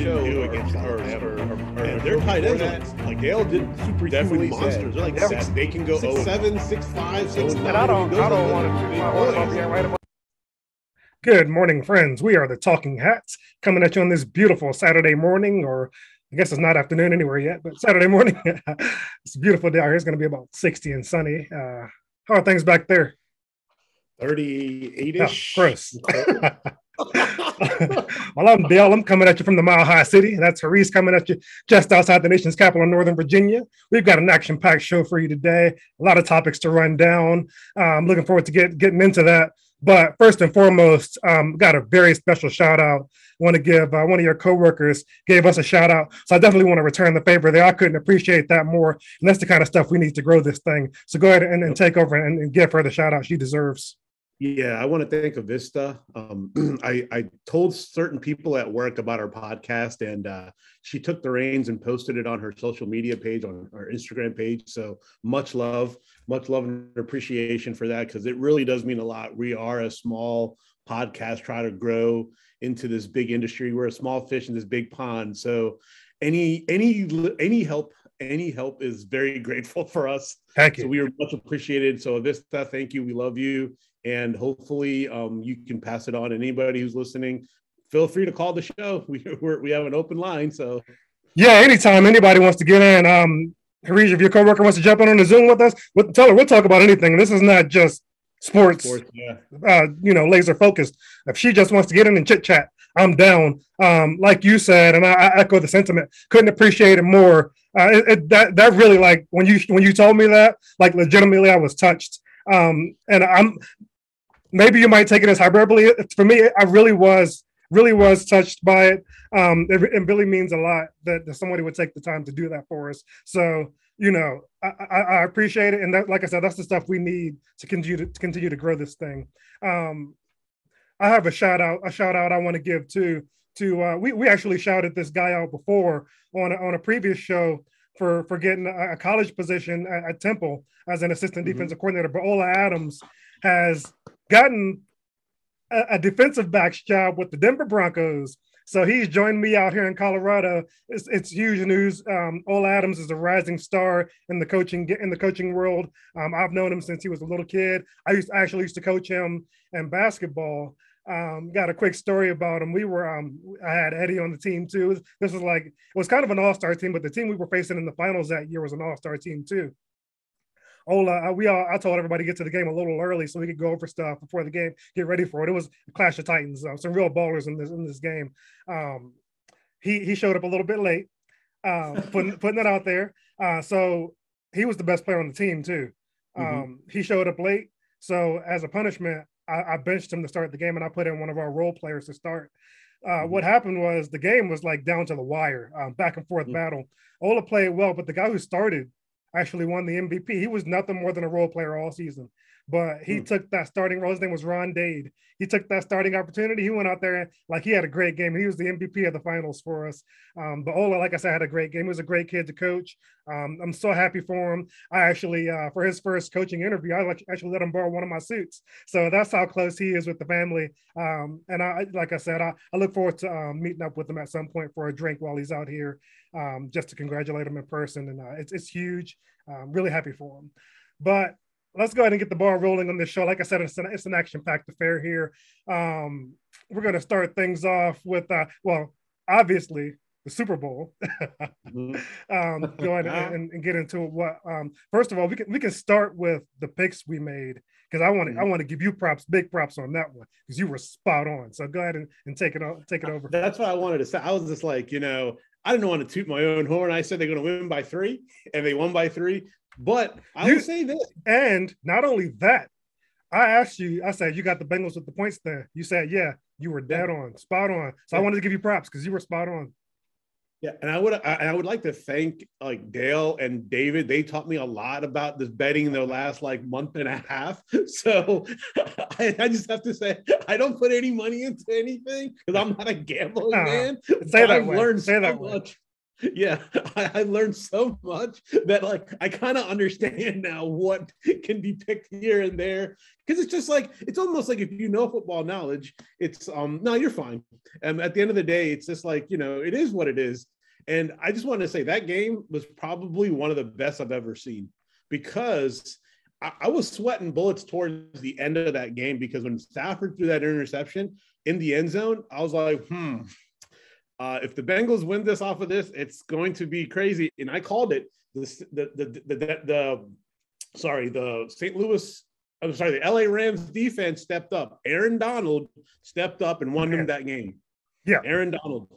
didn't do against Alabama. And their tight ends, like Dale did super definitely monsters. They're like they can go 6'7", 6'5", 6'9". And I don't want to be right about. Good morning, friends. We are the Talking Hats coming at you on this beautiful Saturday morning, or I guess it's not afternoon anywhere yet, but Saturday morning. It's a beautiful day out here. It's going to be about 60 and sunny. How are things back there? 38-ish. Oh, gross. Well, I'm Dale. I'm coming at you from the Mile High City. That's Haris coming at you just outside the nation's capital in Northern Virginia. We've got an action-packed show for you today. A lot of topics to run down. I'm looking forward to getting into that. But first and foremost, got a very special shout out. I want to give one of your coworkers gave us a shout out. So I definitely want to return the favor there. I couldn't appreciate that more. And that's the kind of stuff we need to grow this thing. So go ahead and take over and give her the shout out she deserves. Yeah, I want to thank Avista. I told certain people at work about our podcast, and she took the reins and posted it on her social media page, on our Instagram page. So much love and appreciation for that, because it really does mean a lot. We are a small podcast trying to grow into this big industry. We're a small fish in this big pond. So any help is very grateful for us. Thank you. So we are much appreciated. So Avista, thank you. We love you. And hopefully you can pass it on. Anybody who's listening, feel free to call the show. We have an open line. So yeah, anytime anybody wants to get in. Haris, if your coworker wants to jump on the Zoom with us, tell her we'll talk about anything. This is not just sports yeah. Laser focused. If she just wants to get in and chit chat, I'm down. Like you said, and I echo the sentiment. Couldn't appreciate it more. That really, like when you told me that, like legitimately, I was touched. And maybe you might take it as hyperbole. For me, I really was touched by it. It really means a lot that somebody would take the time to do that for us. So, I appreciate it. And that, like I said, that's the stuff we need to continue to grow this thing. I have a shout out I want to give to we actually shouted this guy out before on a previous show for getting a college position at Temple as an assistant defensive coordinator. But Ola Adams has gotten a defensive back's job with the Denver Broncos. So he's joined me out here in Colorado. It's huge news. Ola Adams is a rising star in the coaching world. I've known him since he was a little kid. I actually used to coach him in basketball. Got a quick story about him. I had Eddie on the team too. It was kind of an all-star team, but the team we were facing in the finals that year was an all-star team too. Ola, I told everybody to get to the game a little early so we could go over stuff before the game, get ready for it. It was a clash of titans, some real ballers in this game. He showed up a little bit late, putting it out there. So he was the best player on the team too. He showed up late, so as a punishment, I benched him to start the game, and I put in one of our role players to start. What happened was the game was like down to the wire, back and forth battle. Ola played well, but the guy who started actually won the MVP. He was nothing more than a role player all season, but he took that starting role. His name was Ron Dade. He took that starting opportunity. He went out there like he had a great game. He was the MVP of the finals for us. But Ola, like I said, had a great game. He was a great kid to coach. I'm so happy for him. I actually, for his first coaching interview, I actually let him borrow one of my suits. So that's how close he is with the family. And I look forward to meeting up with him at some point for a drink while he's out here, just to congratulate him in person. And it's huge. Really happy for him. But let's go ahead and get the ball rolling on this show. Like I said, it's an action-packed affair here. We're going to start things off with, obviously, the Super Bowl. Go ahead and get into what. First of all, we can start with the picks we made, because I want to give you big props on that one, because you were spot on. So go ahead and take it over. That's what I wanted to say. I was just like, I didn't want to toot my own horn. I said they're going to win by 3, and they won by 3. But I will say this. And not only that, I asked you, I said, you got the Bengals with the points there. You said, yeah, you were dead on, spot on. So I wanted to give you props because you were spot on. Yeah, and I would like to thank like Dale and David. They taught me a lot about this betting in the last month and a half. So I just have to say I don't put any money into anything because I'm not a gambling man. Say that I've learned so much. Yeah, I learned so much that like I kind of understand now what can be picked here and there, because it's just like it's almost like if you know football knowledge, it's no, you're fine. At the end of the day, it's just like, you know, it is what it is. And I just want to say that game was probably one of the best I've ever seen, because I was sweating bullets towards the end of that game, because when Stafford threw that interception in the end zone, I was like, if the Bengals win this off of this, it's going to be crazy. And I called it. The LA Rams defense stepped up. Aaron Donald stepped up and won him that game. Yeah, Aaron Donald.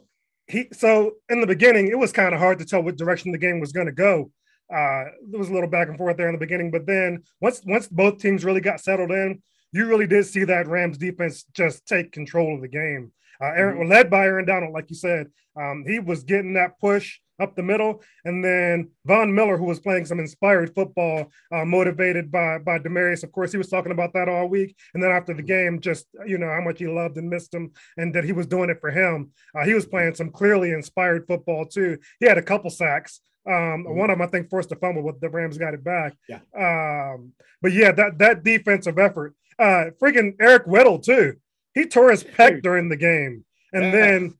So in the beginning, it was kind of hard to tell what direction the game was going to go. There was a little back and forth there in the beginning, but then once both teams really got settled in, you really did see that Rams defense just take control of the game. Led by Aaron Donald, like you said, he was getting that push up the middle, and then Von Miller, who was playing some inspired football, motivated by Demaryius. Of course, he was talking about that all week, and then after the game, just how much he loved and missed him, and that he was doing it for him. He was playing some clearly inspired football too. He had a couple sacks. One of them, I think, forced a fumble, but the Rams got it back. Yeah. But yeah, that defensive effort. Freaking Eric Weddle too. He tore his pec during the game, and then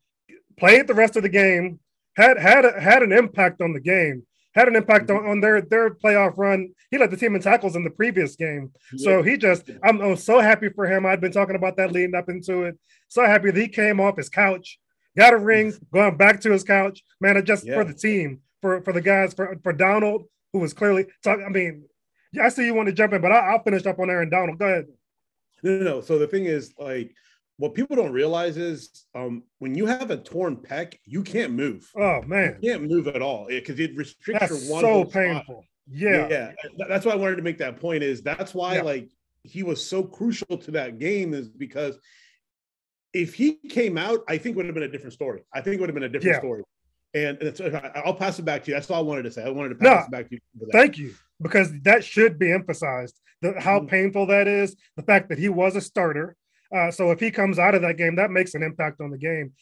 played the rest of the game. Had an impact on the game. Had an impact on their playoff run. He led the team in tackles in the previous game. So I'm so happy for him. I'd been talking about that leading up into it. So happy that he came off his couch, got a ring, going back to his couch. Man, just for the team, for the guys, for Donald, who was clearly talking. I mean, I see you want to jump in, but I'll finish up on Aaron Donald. Go ahead. No. So the thing is, like, what people don't realize is when you have a torn pec, you can't move. Oh, man. You can't move at all because it restricts that's your one. So painful. Spot. Yeah. That's why I wanted to make that point, is that's why like he was so crucial to that game, is because if he came out, I think it would have been a different story. Story. And I'll pass it back to you. That's all I wanted to say. I wanted to pass it back to you. Thank you, because that should be emphasized. How painful that is. The fact that he was a starter. So if he comes out of that game, that makes an impact on the game.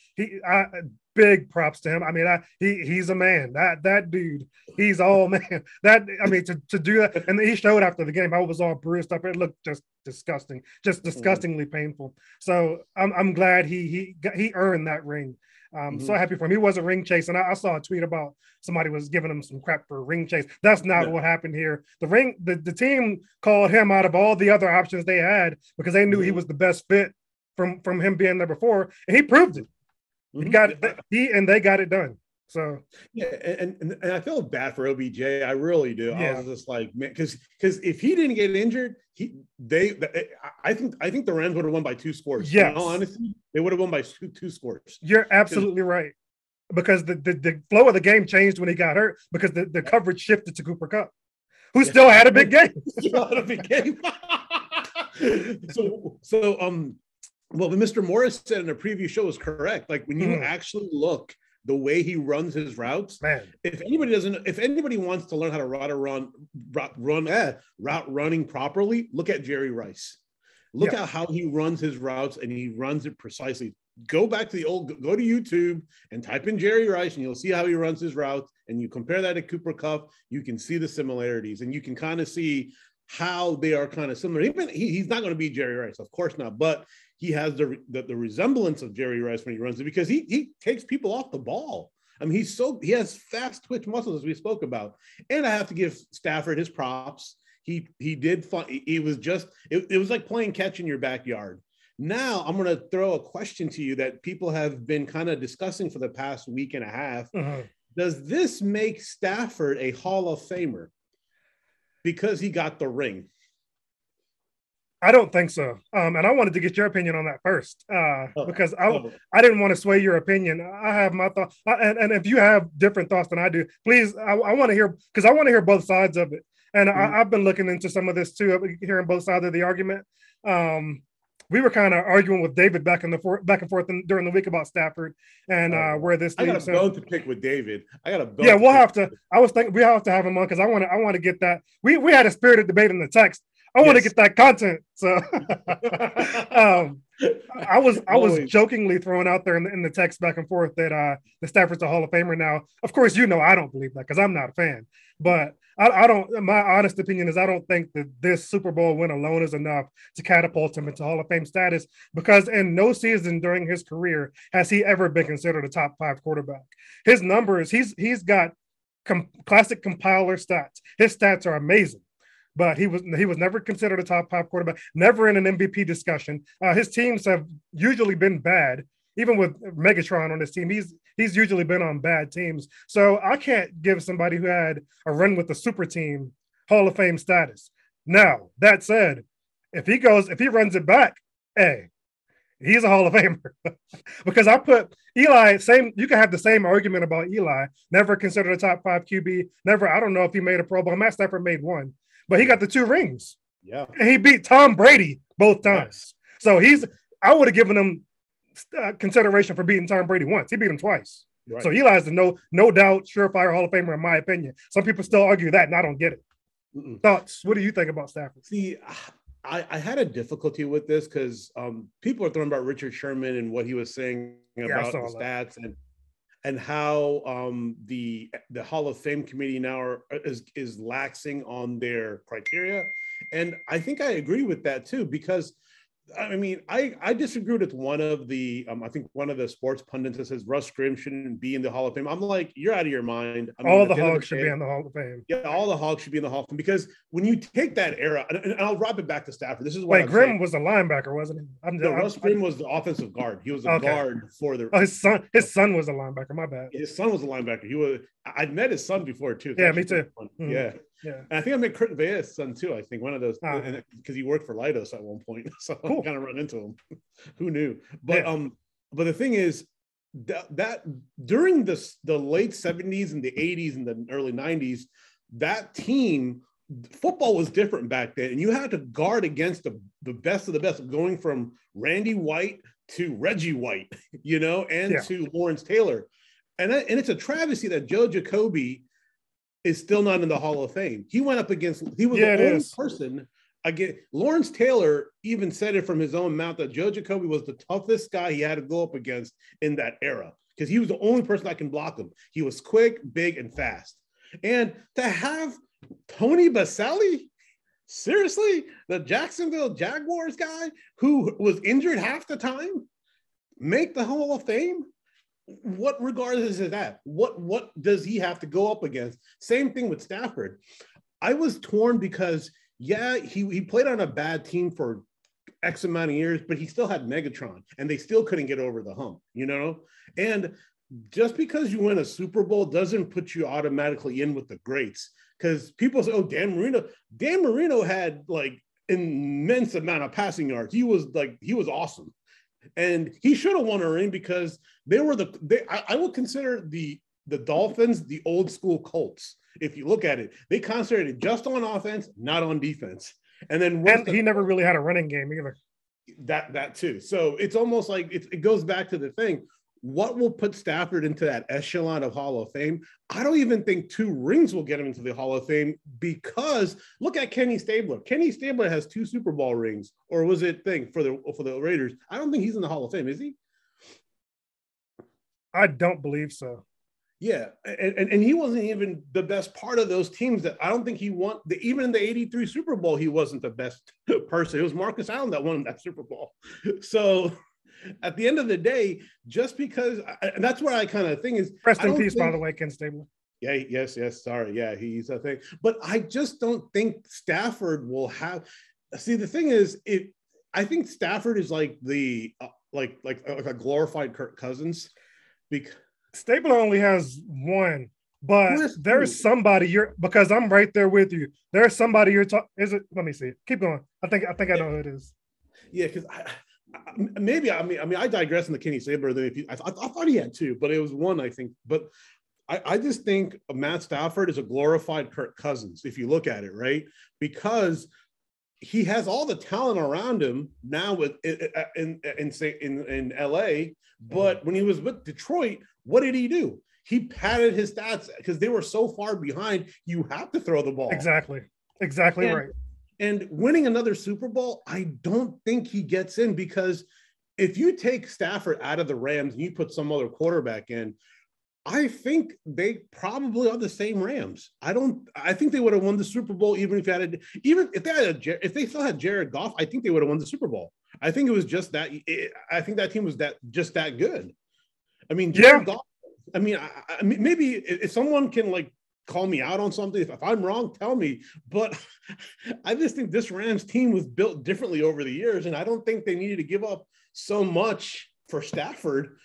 Big props to him. I mean, he's a man. That dude, he's all man. To do that, and he showed after the game. I was all bruised up. It looked just disgusting, just disgustingly painful. So I'm glad he earned that ring. So happy for him. He was a ring chase, and I saw a tweet about somebody was giving him some crap for a ring chase. That's not what happened here. The team called him out of all the other options they had because they knew he was the best fit from him being there before, and he proved it. They got it done. So and I feel bad for OBJ. I really do. I was just like, man, because if he didn't get injured, I think the Rams would have won by 2 scores. Yes. Honestly, they would have won by two scores. You're absolutely right, because the flow of the game changed when he got hurt, because the coverage shifted to Cooper Kupp, who still had a big game. What Mr. Morris said in a previous show is correct. Like when you actually look the way he runs his routes, man. If anybody wants to learn how to route running properly, look at Jerry Rice. Look at how he runs his routes, and he runs it precisely. Go back to go to YouTube and type in Jerry Rice, and you'll see how he runs his routes. And you compare that to Cooper Kupp, you can see the similarities, and you can kind of see how they are kind of similar. He's not going to be Jerry Rice, of course not, but he has the resemblance of Jerry Rice when he runs it, because he takes people off the ball. I mean, he has fast twitch muscles, as we spoke about. And I have to give Stafford his props. He did fun. It was like playing catch in your backyard. Now I'm going to throw a question to you that people have been kind of discussing for the past week and a half. Does this make Stafford a Hall of Famer because he got the ring? I don't think so. And I wanted to get your opinion on that first, because I didn't want to sway your opinion. I have my thoughts. And if you have different thoughts than I do, please, I want to hear, because I want to hear both sides of it. And I've been looking into some of this too, hearing both sides of the argument. We were kind of arguing with David back and forth during the week about Stafford and where this. I got a bone to pick with David. We'll have to. I was thinking we have to have him on, because I want to get that. We had a spirited debate in the text. I want to get that content. So, I was jokingly throwing out there in the text back and forth that the Stafford's a Hall of Famer now. Of course, I don't believe that because I'm not a fan. But I don't. My honest opinion is I don't think that this Super Bowl win alone is enough to catapult him into Hall of Fame status. Because in no season during his career has he ever been considered a top 5 quarterback. His numbers, he's got classic compiler stats. His stats are amazing. But he was never considered a top 5 quarterback, never in an MVP discussion. His teams have usually been bad, even with Megatron on his team. He's usually been on bad teams. So I can't give somebody who had a run with the super team Hall of Fame status. Now, that said, if he runs it back, hey, he's a Hall of Famer. Because I put Eli, you can have the same argument about Eli, never considered a top 5 QB, I don't know if he made a Pro Bowl. Matt Stafford made one. But he got the 2 rings. Yeah. And he beat Tom Brady both times. Yes. So I would have given him consideration for beating Tom Brady once. He beat him twice. Right. So Eli's the no doubt surefire Hall of Famer in my opinion. Some people still argue that, and I don't get it. Thoughts? What do you think about Stafford? See, I had a difficulty with this because people are throwing about Richard Sherman and what he was saying about the stats and how the Hall of Fame committee now is laxing on their criteria. And I think I agree with that too, because I mean, I disagreed with one of the, I think one of the sports pundits that says Russ Grimm shouldn't be in the Hall of Fame. I'm like, you're out of your mind. I mean, all the Hogs should be in the Hall of Fame. Yeah, all the Hogs should be in the Hall of Fame because when you take that era, and I'll drop it back to Stafford. This is what Grimm was a linebacker, wasn't he? Russ Grimm was the offensive guard. He was a guard for the. Oh, his son was a linebacker. My bad. His son was a linebacker. I'd met his son before too. Yeah, me too. Mm-hmm. Yeah. Yeah, and I think I met Kurt Vea's son too. I think one of those, because he worked for Leidos at one point, so I kind of run into him. Who knew? But but the thing is that during the late 70s and the 80s and the early 90s, that team football was different back then, and you had to guard against the best of the best, going from Randy White to Reggie White, to Lawrence Taylor, and it's a travesty that Joe Jacoby is still not in the Hall of Fame. He went up against, he was the only person again. Lawrence Taylor even said it from his own mouth that Joe Jacoby was the toughest guy he had to go up against in that era because he was the only person that can block him. He was quick, big, and fast. And to have Tony Baselli, seriously, the Jacksonville Jaguars guy who was injured half the time, make the Hall of Fame? What regard is that? What does he have to go up against? Same thing with Stafford. I was torn because he played on a bad team for X amount of years, but he still had Megatron and they still couldn't get over the hump, And just because you win a Super Bowl doesn't put you automatically in with the greats. Because people say, oh, Dan Marino had like immense amount of passing yards. He was awesome. And he should have won a ring because I would consider the Dolphins the old school Colts. If you look at it, they concentrated just on offense, not on defense. And he never really had a running game either. That too. So it's almost like it goes back to the thing. What will put Stafford into that echelon of Hall of Fame? I don't even think 2 rings will get him into the Hall of Fame because look at Kenny Stabler. Kenny Stabler has 2 Super Bowl rings, or was it for the Raiders? I don't think he's in the Hall of Fame, is he? I don't believe so. Yeah, and he wasn't even the best part of those teams. That I don't think he won. Even in the '83 Super Bowl, he wasn't the best person. It was Marcus Allen that won that Super Bowl. So. At the end of the day, just because, and that's where I kind of think is. Rest in peace, by the way, Ken Stabler. Yeah, yes, sorry. Yeah, he's a thing. But I just don't think Stafford will have. See, the thing is, I think Stafford is like like a glorified Kirk Cousins. Because Stabler only has 1, but there's somebody because I'm right there with you. There's somebody you're talking. Is it? Let me see. Keep going. I think I know who it is. Yeah, because I digress in the Kenny Stabler. I thought he had 2, but it was 1, I think. But I just think Matt Stafford is a glorified Kirk Cousins, if you look at it, right? Because he has all the talent around him now in LA. But when he was with Detroit, what did he do? He padded his stats because they were so far behind. You have to throw the ball. Exactly right. And winning another Super Bowl, I don't think he gets in because if you take Stafford out of the Rams and you put some other quarterback in, I think they probably are the same Rams. I think they would have won the Super Bowl even if they still had Jared Goff. I think they would have won the Super Bowl. I think it was just that. I think that team was just that good. I mean, Jared Goff. I mean, maybe if someone can like call me out on something, if I'm wrong, tell me. But I just think this Rams team was built differently over the years, and I don't think they needed to give up so much for Stafford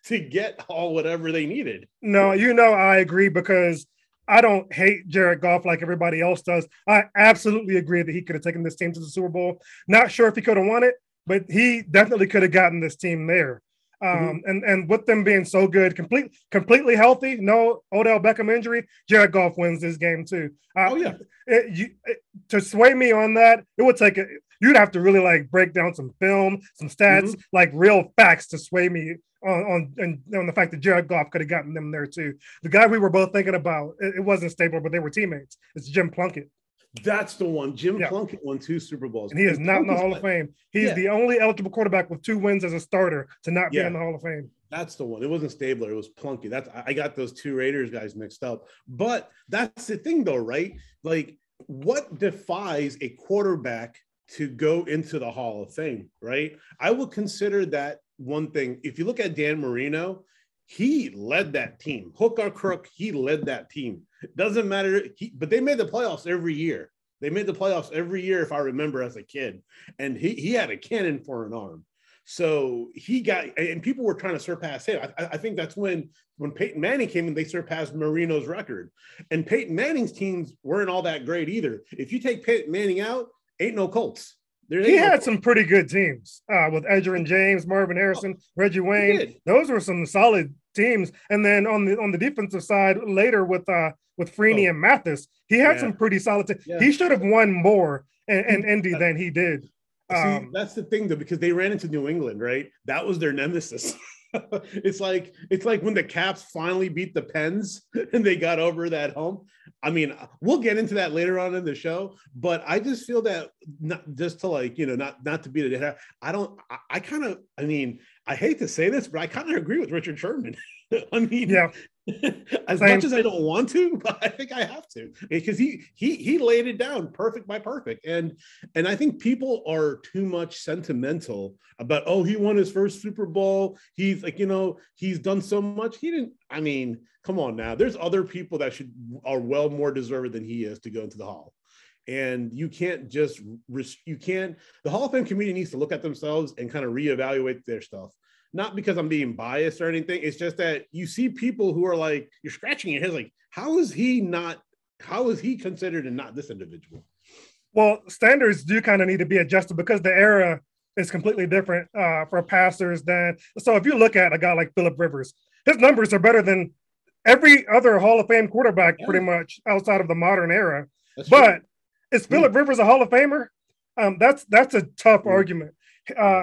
to get all whatever they needed. No, I agree, because I don't hate Jared Goff like everybody else does. I absolutely agree that he could have taken this team to the Super Bowl. Not sure if he could have won it, but he definitely could have gotten this team there. And with them being so good, completely healthy, no Odell Beckham injury, Jared Goff wins this game too. To sway me on that, it would take you'd have to really like break down some film, some stats, like real facts to sway me on the fact that Jared Goff could have gotten them there too. The guy we were both thinking about, it wasn't Stabler, but they were teammates. It's Jim Plunkett. That's the one. Jim Plunkett won 2 Super Bowls. And he is not in the Hall of Fame. He's the only eligible quarterback with 2 wins as a starter to not be in the Hall of Fame. That's the one. It wasn't Stabler. It was Plunkett. I got those 2 Raiders guys mixed up. But that's the thing though, right? Like, what defies a quarterback to go into the Hall of Fame, right? I would consider that one thing. If you look at Dan Marino, he led that team. Hook or crook, he led that team. It doesn't matter. But they made the playoffs every year. They made the playoffs every year, if I remember, as a kid. And he had a cannon for an arm. So he got, and people were trying to surpass him. I think that's when Peyton Manning came in, they surpassed Marino's record. And Peyton Manning's teams weren't all that great either. If you take Peyton Manning out, ain't no Colts. He had some pretty good teams with Edgerrin James, Marvin Harrison, Reggie Wayne. Those were some solid teams. And then on the defensive side, later with Freeney and Mathis, he had some pretty solid teams. He should have won more in Indy than he did. See, that's the thing though, because they ran into New England, right? That was their nemesis. It's like when the Caps finally beat the Pens and they got over that hump. I mean, we'll get into that later on in the show, but I just feel that not just to like, not to beat it. I mean, I hate to say this, but I kind of agree with Richard Sherman. I mean, as much as I don't want to, but I think I have to, because he laid it down perfect by perfect. And I think people are too much sentimental about, oh, he won his first Super Bowl. He's like, he's done so much. He didn't, I mean, come on now. There's other people that are well more deserving than he is to go into the Hall. And you can't the Hall of Fame committee needs to look at themselves and kind of reevaluate their stuff. Not because I'm being biased or anything. It's just that you see people who are like, you're scratching your head like, how is he considered and not this individual? Well, standards do kind of need to be adjusted because the era is completely different for passers than. So if you look at a guy like Phillip Rivers, his numbers are better than every other Hall of Fame quarterback pretty much outside of the modern era. But is Phillip Rivers a Hall of Famer? That's a tough argument.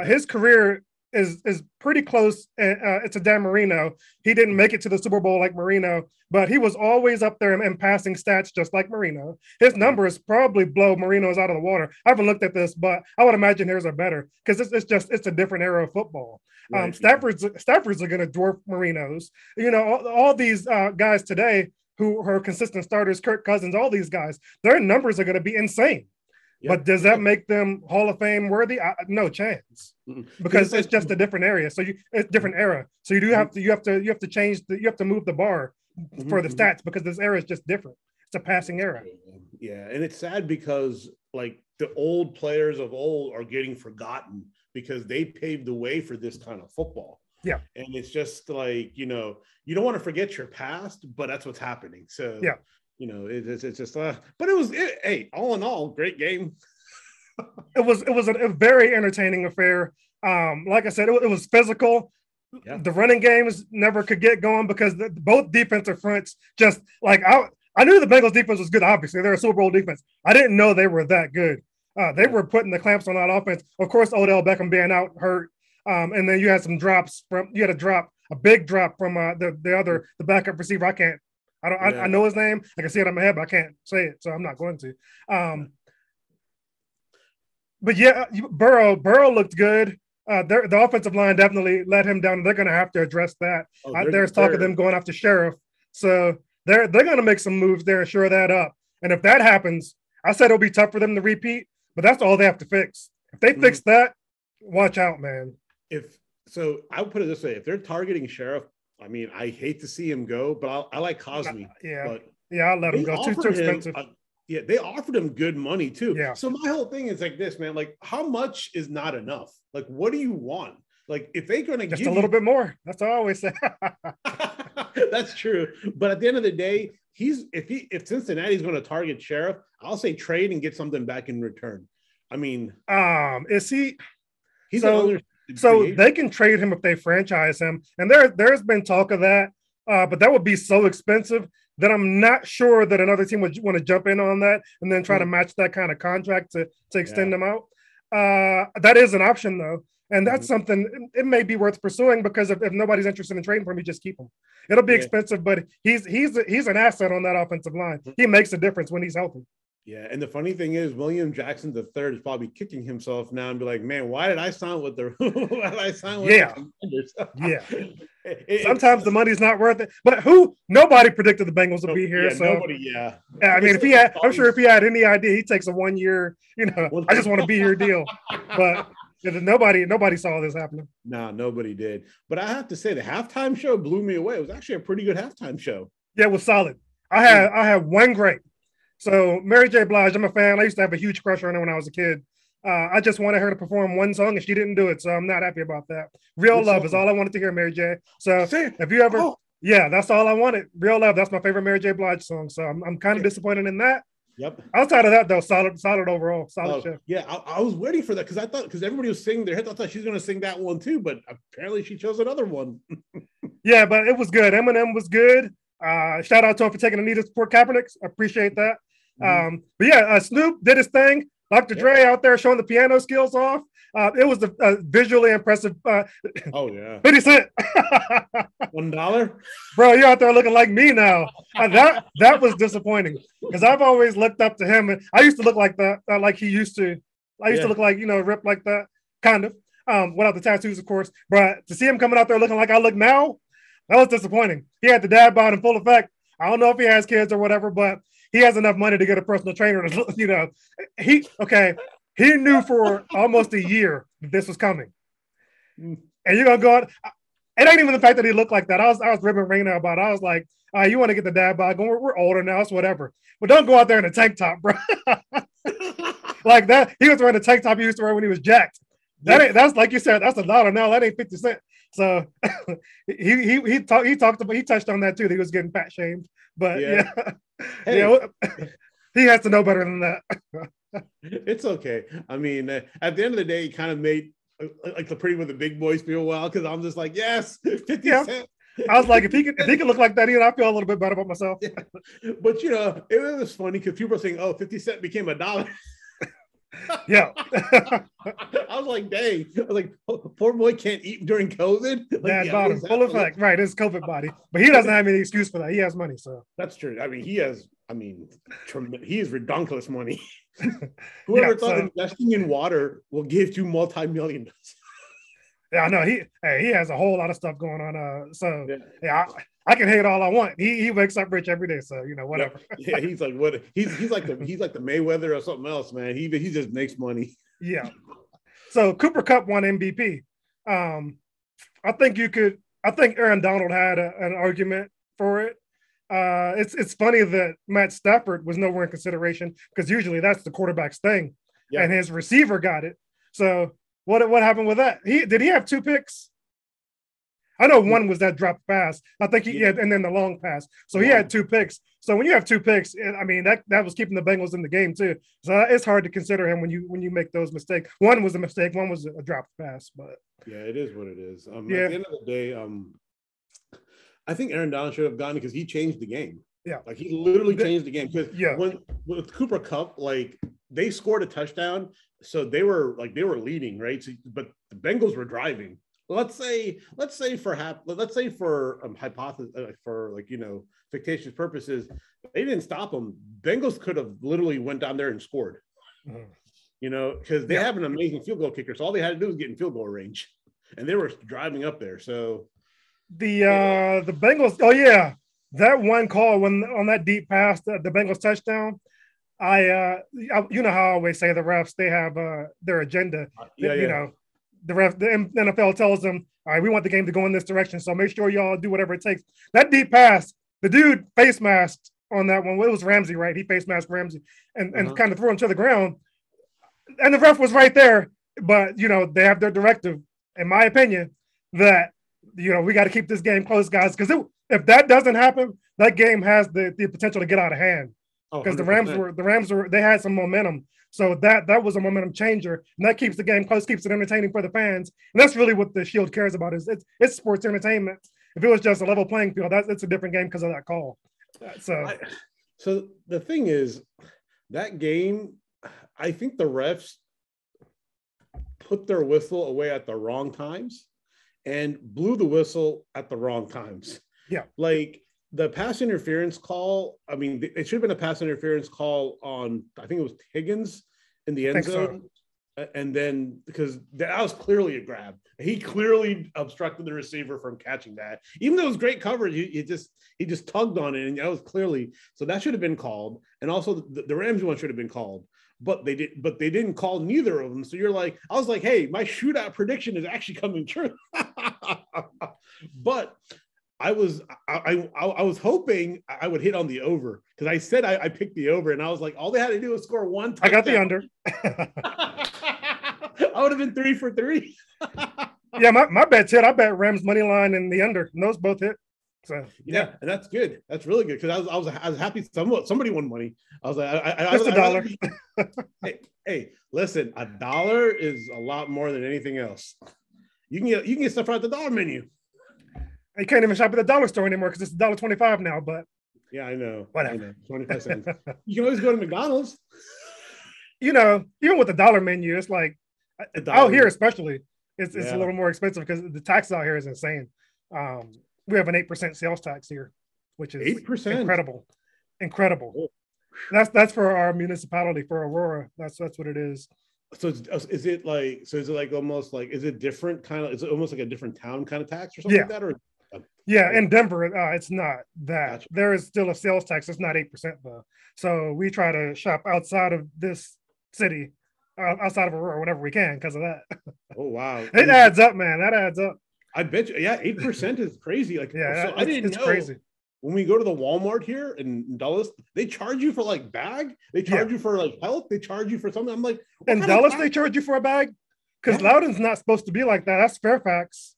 His career is pretty close to Dan Marino. He didn't make it to the Super Bowl like Marino, but he was always up there in passing stats just like Marino. His numbers probably blow Marino's out of the water. I haven't looked at this, but I would imagine his are better because it's a different era of football. Right. Stafford's are going to dwarf Marino's. All these guys today who are consistent starters, Kirk Cousins, all these guys, their numbers are going to be insane. Yep. But does that make them Hall of Fame worthy? No chance, because it's just a different area. So it's different era. So you have to change you have to move the bar for the stats because this era is just different. It's a passing era. Yeah, and it's sad because like the old players of old are getting forgotten because they paved the way for this kind of football. Yeah, and it's just like you don't want to forget your past, but that's what's happening. So yeah. It's just, but hey, all in all, great game. It was a very entertaining affair. Like I said, it was physical. Yeah. The running games never could get going because both defensive fronts just like I knew the Bengals defense was good. Obviously, they're a Super Bowl defense. I didn't know they were that good. They were putting the clamps on that offense. Of course, Odell Beckham being out hurt, and then you had some drops a big drop from the backup receiver. I know his name. I can see it on my head, but I can't say it, so I'm not going to. But yeah, Burrow looked good. the offensive line definitely let him down. They're going to have to address that. There's talk of them going after Sheriff, so they're going to make some moves there and shore that up. And if that happens, I said it'll be tough for them to repeat, but that's all they have to fix. If they fix that, watch out, man. I would put it this way: if they're targeting Sheriff, I mean, I hate to see him go, but I like Cosme. I'll let him go. Too expensive. They offered him good money too. Yeah. So my whole thing is like this, man. Like, how much is not enough? Like, what do you want? Like, if they're going to just a little bit more, that's all I always say. That's true. But at the end of the day, if Cincinnati's going to target Sheriff, I'll say trade and get something back in return. I mean, is he? He's so they can trade him if they franchise him, and there's been talk of that, but that would be so expensive that I'm not sure that another team would want to jump in on that and then try to match that kind of contract to extend them out. That is an option though. And that's something it may be worth pursuing because if nobody's interested in trading for him, you just keep him. It'll be expensive, but he's an asset on that offensive line. He makes a difference when he's healthy. Yeah, and the funny thing is, William Jackson III is probably kicking himself now and be like, "Man, why did I sign with the? Why did I sign with the Commanders?" Sometimes the money's not worth it. But nobody predicted the Bengals would be here. So nobody. I mean, I'm sure if he had any idea, he takes a 1 year. I just want to be here deal. But nobody saw this happening. No, nobody did. But I have to say, the halftime show blew me away. It was actually a pretty good halftime show. Yeah, it was solid. I had one great. So Mary J. Blige, I'm a fan. I used to have a huge crush on her when I was a kid. I just wanted her to perform one song and she didn't do it. So I'm not happy about that. Real Love is all I wanted to hear, Mary J. So if you ever, that's all I wanted. Real Love, that's my favorite Mary J. Blige song. So I'm kind of disappointed in that. Yep. Outside of that, though, solid overall, solid show. Yeah, I was waiting for that because everybody was singing their hits. I thought she was going to sing that one too, but apparently she chose another one. Yeah, but it was good. Eminem was good. Shout out to him for taking the knee to support Kaepernick. I appreciate that. But yeah, Snoop did his thing. Dr. Dre out there showing the piano skills off. It was a visually impressive. 50 Cent. $1, bro. You're out there looking like me now. That was disappointing because I've always looked up to him, and I used to look like that, like he used to. I used to look like ripped like that, kind of. Without the tattoos, of course. But to see him coming out there looking like I look now, that was disappointing. He had the dad bod in full effect. I don't know if he has kids or whatever, but he has enough money to get a personal trainer. He knew for almost a year that this was coming. And you're going to go out. It ain't even the fact that he looked like that. I was ribbing Raina about it. I was like, you want to get the dad bod going? We're older now, it's whatever. But don't go out there in a tank top, bro. Like that. He was wearing a tank top he used to wear when he was jacked. That's like you said, that's $1 now. That ain't 50 Cent. So he touched on that too. That he was getting fat shamed. But he has to know better than that. It's okay. I mean, at the end of the day, he kind of made like the Pretty with the Big Boys feel well because I'm just like, yes, 50 Cent. I was like, if he could look like that, I feel a little bit better about myself. But it was funny because people are saying, "Oh, 50 Cent became $1." Yeah. I was like, dang. I was like, poor boy can't eat during COVID. Like, bottom, full effect. Right, it's COVID body. But he doesn't have any excuse for that. He has money, so. That's true. I mean, he has redonkulous money. Whoever thought investing in water will give you multi-millions. Yeah, I know. He has a whole lot of stuff going on. I can hate all I want. He wakes up rich every day, so whatever. Yeah, he's like what he's like the Mayweather or something else, man. He just makes money. Yeah. So Cooper Kupp won MVP. I think Aaron Donald had an argument for it. It's funny that Matt Stafford was nowhere in consideration because usually that's the quarterback's thing, and his receiver got it. So what happened with that? Did he have 2 picks? I know one was that drop pass. I think he had, and then the long pass. So he had 2 picks. So when you have 2 picks, I mean that was keeping the Bengals in the game too. So it's hard to consider him when you make those mistakes. One was a mistake. One was a drop pass. But yeah, it is what it is. At the end of the day, I think Aaron Donald should have gotten it because he changed the game. Yeah, like he literally changed the game because when with Cooper Kupp, like they scored a touchdown, so they were leading, right? So, but the Bengals were driving. Let's say for hypothesis for fictitious purposes, they didn't stop them. Bengals could have literally went down there and scored. Mm-hmm. because they have an amazing field goal kicker. So all they had to do was get in field goal range, and they were driving up there. So the Bengals. Oh yeah, that one call when on that deep pass, the Bengals touchdown. You know how I always say the refs, they have their agenda. The NFL tells them, all right, we want the game to go in this direction, so make sure y'all do whatever it takes. That deep pass, the dude face masked on that one. Well, it was Ramsey, right? He face masked Ramsey and kind of threw him to the ground. And the ref was right there, but they have their directive, in my opinion, that we got to keep this game close, guys, because if that doesn't happen, that game has the potential to get out of hand. Because the Rams they had some momentum, so that was a momentum changer, and that keeps the game close, keeps it entertaining for the fans, and that's really what the Shield cares about. It's sports entertainment. If it was just a level playing field, it's a different game because of that call. So the thing is, that game, I think the refs put their whistle away at the wrong times and blew the whistle at the wrong times. Yeah. Like the pass interference call, I mean, it should have been a pass interference call on, I think it was Higgins in the end zone. So. And then because that was clearly a grab. He clearly obstructed the receiver from catching that. Even though it was great coverage, he just tugged on it, and that was clearly, so that should have been called. And also the Rams one should have been called. But they didn't call neither of them. So you're like, I was like, hey, my shootout prediction is actually coming true. But I was hoping I would hit on the over, because I said I picked the over, and I was like, all they had to do was score one touchdown. I got the under. I would have been 3 for 3. Yeah, my bet's hit. I bet Rams money line and the under, and those both hit. So yeah, and that's good. That's really good, because I was happy somebody won money. I was like, just $1. Hey, listen, $1 is a lot more than anything else. You can get stuff right at the dollar menu. You can't even shop at the dollar store anymore because it's $1.25 now. But yeah, I know. Whatever. I know. 25 cents. You can always go to McDonald's. Even with the dollar menu, it's like out here especially, it's a little more expensive because the tax out here is insane. We have an 8% sales tax here, which is 8%. Incredible. Oh. That's for our municipality, for Aurora. That's what it is. So is it almost like, is it different kind of, is it almost like a different town kind of tax or something like that? Or in Denver, it's not that. Gotcha. There is still a sales tax. It's not 8% though. So we try to shop outside of this city, outside of Aurora, whenever we can, because of that. Oh wow, it adds up, man. That adds up. I bet you. Yeah, 8% is crazy. Like, so I didn't know. Crazy. When we go to the Walmart here in Dulles, they charge you for like bag. They charge you for like health. They charge you for something. I'm like, in Dulles, they charge you for a bag, because Loudoun's not supposed to be like that. That's Fairfax.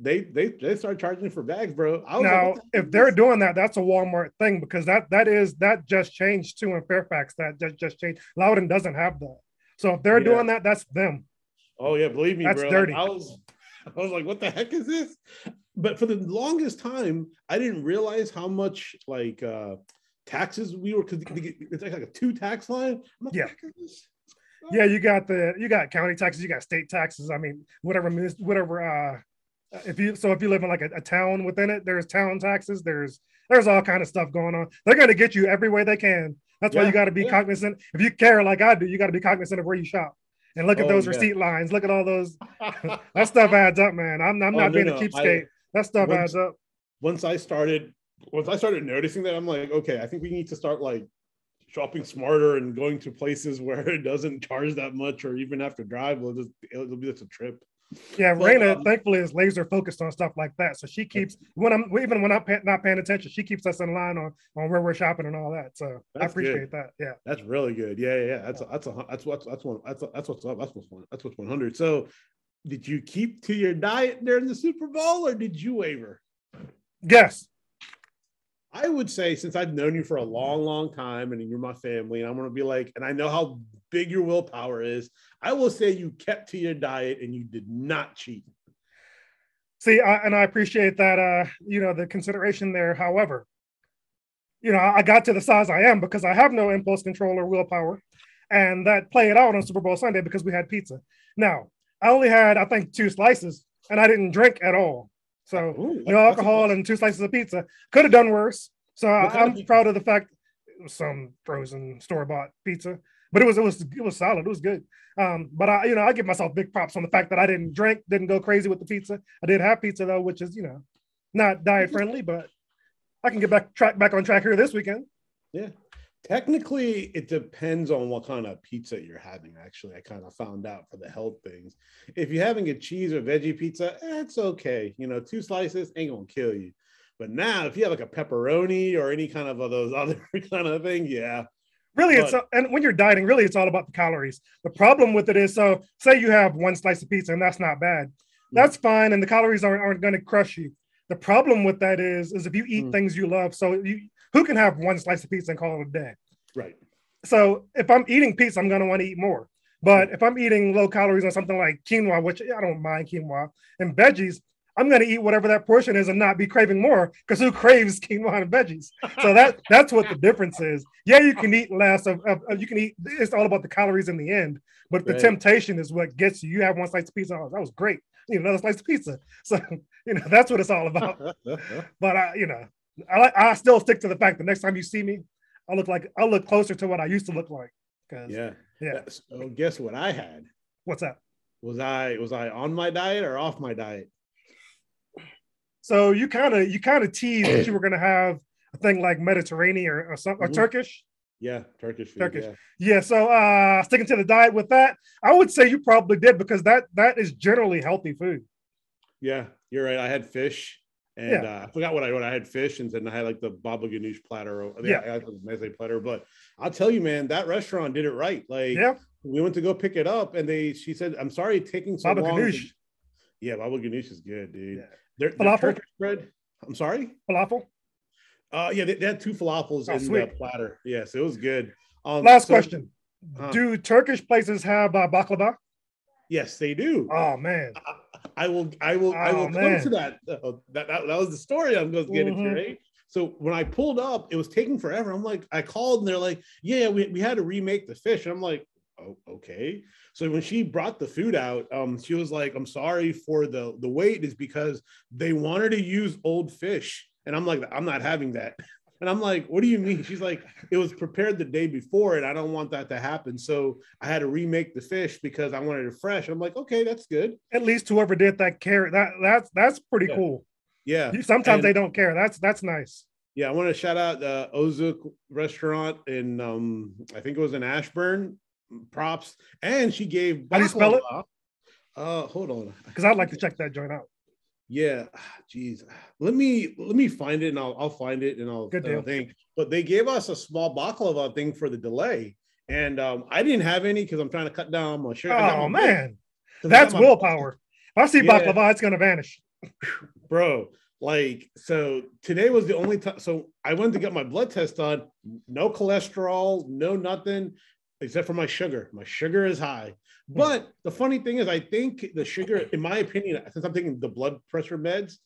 They start charging for bags, bro. Now, if they're doing that, that's a Walmart thing, because that just changed too in Fairfax. That just changed. Loudoun doesn't have that. So if they're doing that, that's them. Oh yeah, believe me, that's bro. Dirty. Like, I was like, what the heck is this? But for the longest time, I didn't realize how much like taxes we were, because it's like a 2 tax line. Yeah. Yeah, you got county taxes, you got state taxes. I mean, whatever. If you live in like a town within it, there's town taxes. There's all kind of stuff going on. They're going to get you every way they can. That's why you got to be cognizant. If you care like I do, you got to be cognizant of where you shop. And look at those receipt lines. Look at all those. That stuff adds up, man. I'm not being a cheapskate. That stuff adds up. Once I started noticing that, I'm like, okay, I think we need to start like shopping smarter and going to places where it doesn't charge that much, or even have to drive. It'll be just a trip. Yeah, Raina, thankfully, is laser focused on stuff like that. So she keeps when I'm not paying attention, she keeps us in line on where we're shopping and all that. So I appreciate that. Yeah, that's really good. Yeah. That's what's up. That's what's 100. So, did you keep to your diet during the Super Bowl, or did you waver? Yes. I would say, since I've known you for a long, long time, and you're my family, and I'm going to be like, and I know how big your willpower is, I will say you kept to your diet and you did not cheat. See, and I appreciate that, the consideration there. However, I got to the size I am because I have no impulse control or willpower, and that played out on Super Bowl Sunday because we had pizza. Now, I only had, I think, 2 slices, and I didn't drink at all. So no alcohol and 2 slices of pizza. Could have done worse. So I'm proud of the fact it was some frozen store-bought pizza. but it was solid. It was good. But I give myself big props on the fact that I didn't go crazy with the pizza. I did have pizza though, which is not diet friendly, but I can get back on track here this weekend. Yeah. Technically, it depends on what kind of pizza you're having. Actually, I kind of found out for the health things. If you're having a cheese or veggie pizza, it's okay. 2 slices ain't gonna kill you. But now, if you have like a pepperoni or any kind of those other kind of thing, yeah. Really, and when you're dieting, really, it's all about the calories. The problem with it is, so say you have 1 slice of pizza, and that's not bad. That's fine, and the calories aren't going to crush you. The problem with that is if you eat things you love. So who can have 1 slice of pizza and call it a day? Right. So if I'm eating pizza, I'm going to want to eat more. But if I'm eating low calories on something like quinoa, which I don't mind quinoa, and veggies, I'm going to eat whatever that portion is and not be craving more, because who craves quinoa and veggies? So that's what the difference is. Yeah, you can eat less you can eat. It's all about the calories in the end, but the temptation is what gets you. You have 1 slice of pizza. Oh, that was great. Another slice of pizza. So that's what it's all about. But I still stick to the fact that next time you see me, I'll look closer to what I used to look like. Yeah. So guess what I had? What's that? Was I on my diet or off my diet? So you kind of teased that you were going to have a thing like Mediterranean or something, or Turkish. Yeah, Turkish food. Turkish. Yeah. So sticking to the diet with that, I would say you probably did, because that is generally healthy food. Yeah, you're right. I had fish, and I forgot what I had fish, and then I had like the baba ganoush platter. I had the meze platter. But I'll tell you, man, that restaurant did it right. Like, we went to go pick it up, and she said, "I'm sorry, taking so long." Ganoush. Yeah, baba ganoush is good, dude. Yeah. Their Turkish bread. I'm sorry? Falafel? Yeah, they had 2 falafels in the platter. Yes, it was good. Last question. Do Turkish places have baklava? Yes, they do. Oh, man. I will come to that. That was the story I'm going to get into, right? So when I pulled up, it was taking forever. I'm like, I called and they're like, yeah, we had to remake the fish. And I'm like, oh, okay. So when she brought the food out, she was like, I'm sorry for the wait, is because they wanted to use old fish. And I'm like, I'm not having that. And I'm like, what do you mean? She's like, it was prepared the day before, and I don't want that to happen. So I had to remake the fish because I wanted it fresh. I'm like, okay, that's good. At least whoever did that care. That's pretty cool. Yeah. Sometimes they don't care. That's nice. Yeah, I want to shout out the Ozuk restaurant in I think it was in Ashburn. Props. And she gave How do you spell it? Hold on. Because I'd like to check that joint out. Yeah, geez. Let me find it, and I'll find it, and I'll think. But they gave us a small baklava thing for the delay, and I didn't have any because I'm trying to cut down my sugar. Oh man, that's willpower. If I see baklava, it's gonna vanish, bro. Like, so today was the only time. So I went to get my blood test done. No cholesterol, no nothing, except for my sugar. My sugar is high. But the funny thing is, I think the sugar, in my opinion, since I'm taking the blood pressure meds,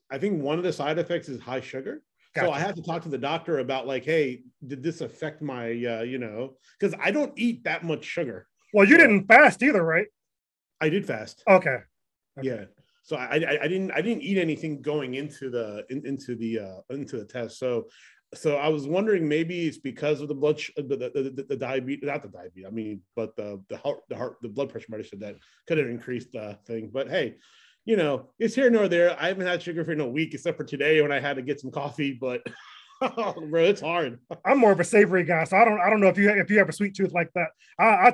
I think one of the side effects is high sugar. Gotcha. So I have to talk to the doctor about like, hey, did this affect my, because I don't eat that much sugar. Well, you didn't fast either, right? I did fast. Okay. Yeah. So I didn't eat anything going into the test. So I was wondering, maybe it's because of the blood, the diabetes, not the diabetes. I mean, but the blood pressure medicine that could have increased the thing. But hey, it's here nor there. I haven't had sugar for a week, except for today when I had to get some coffee. But bro, it's hard. I'm more of a savory guy, so I don't know if you have a sweet tooth like that. I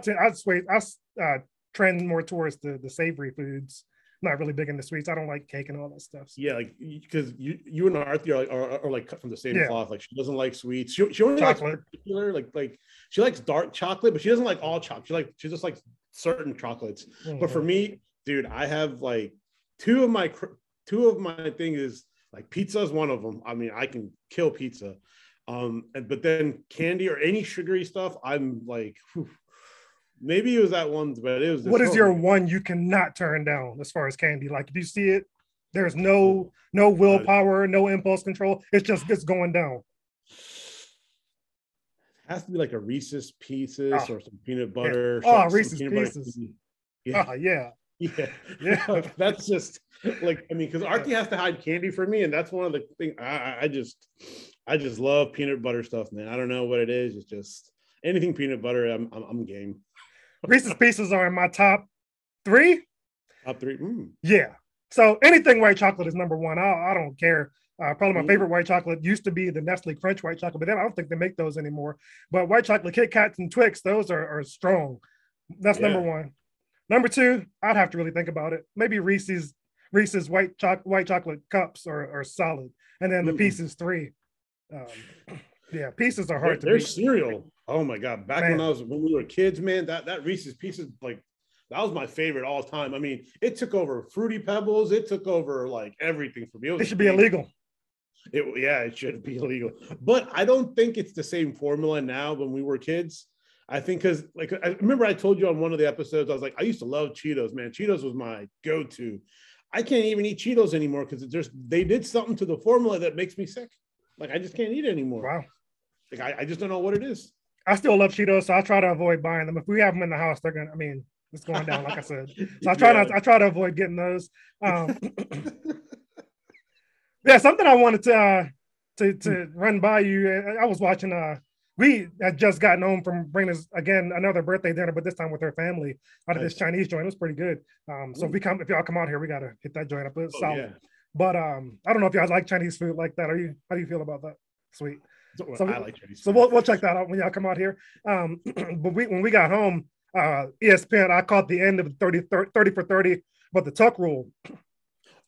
trend more towards the savory foods. Not really big into sweets. I don't like cake and all that stuff. So. Yeah, like because you and Arthur are like cut from the same cloth. Like she doesn't like sweets. She only likes particular like she likes dark chocolate, but she doesn't like all chocolate. She just likes certain chocolates. Mm-hmm. But for me, dude, I have like two of my thing is like pizza is one of them. I mean, I can kill pizza. But then candy or any sugary stuff, I'm like. Whew. Maybe it was that one, but it was. What is your one you cannot turn down as far as candy? Like, if you see it, there's no willpower, no impulse control. It's going down. It has to be like a Reese's Pieces or some peanut butter. Yeah. Reese's Pieces. Yeah. Yeah. That's just like, I mean, because Archie has to hide candy from me, and that's one of the things. I just love peanut butter stuff, man. I don't know what it is. It's just. Anything peanut butter, I'm game. Reese's Pieces are in my top 3. Top 3. Yeah. So anything white chocolate is number 1. I don't care. Probably my favorite white chocolate used to be the Nestle Crunch white chocolate, but then I don't think they make those anymore. But white chocolate Kit Kats and Twix, those are strong. That's number 1. Number 2, I'd have to really think about it. Maybe Reese's white chocolate cups are solid, and then the Pieces 3. Yeah, Pieces are hard to beat. Their cereal. Oh my God! Back when we were kids, man, that Reese's Pieces, like, that was my favorite all time. I mean, it took over Fruity Pebbles. It took over like everything for me. It should be illegal. It should be illegal. But I don't think it's the same formula now when we were kids. I think because, like, I remember I told you on one of the episodes, I was like, I used to love Cheetos, man. Cheetos was my go-to. I can't even eat Cheetos anymore because they did something to the formula that makes me sick. Like, I just can't eat it anymore. Wow. Like, I just don't know what it is. I still love Cheetos, so I try to avoid buying them. If we have them in the house, it's going down, like I said. So I try to avoid getting those. Yeah, something I wanted to run by you. I was watching. We had just gotten home from bringing us again another birthday dinner, but this time with her family out of this Chinese joint. It was pretty good. So if y'all come out here, we gotta hit that joint up. It's solid. Yeah. But I don't know if y'all like Chinese food like that. How do you feel about that? Sweet. So I like Chinese food. So we'll check that out when y'all come out here. But when we got home, ESPN, I caught the end of 30 for 30, but the tuck rule.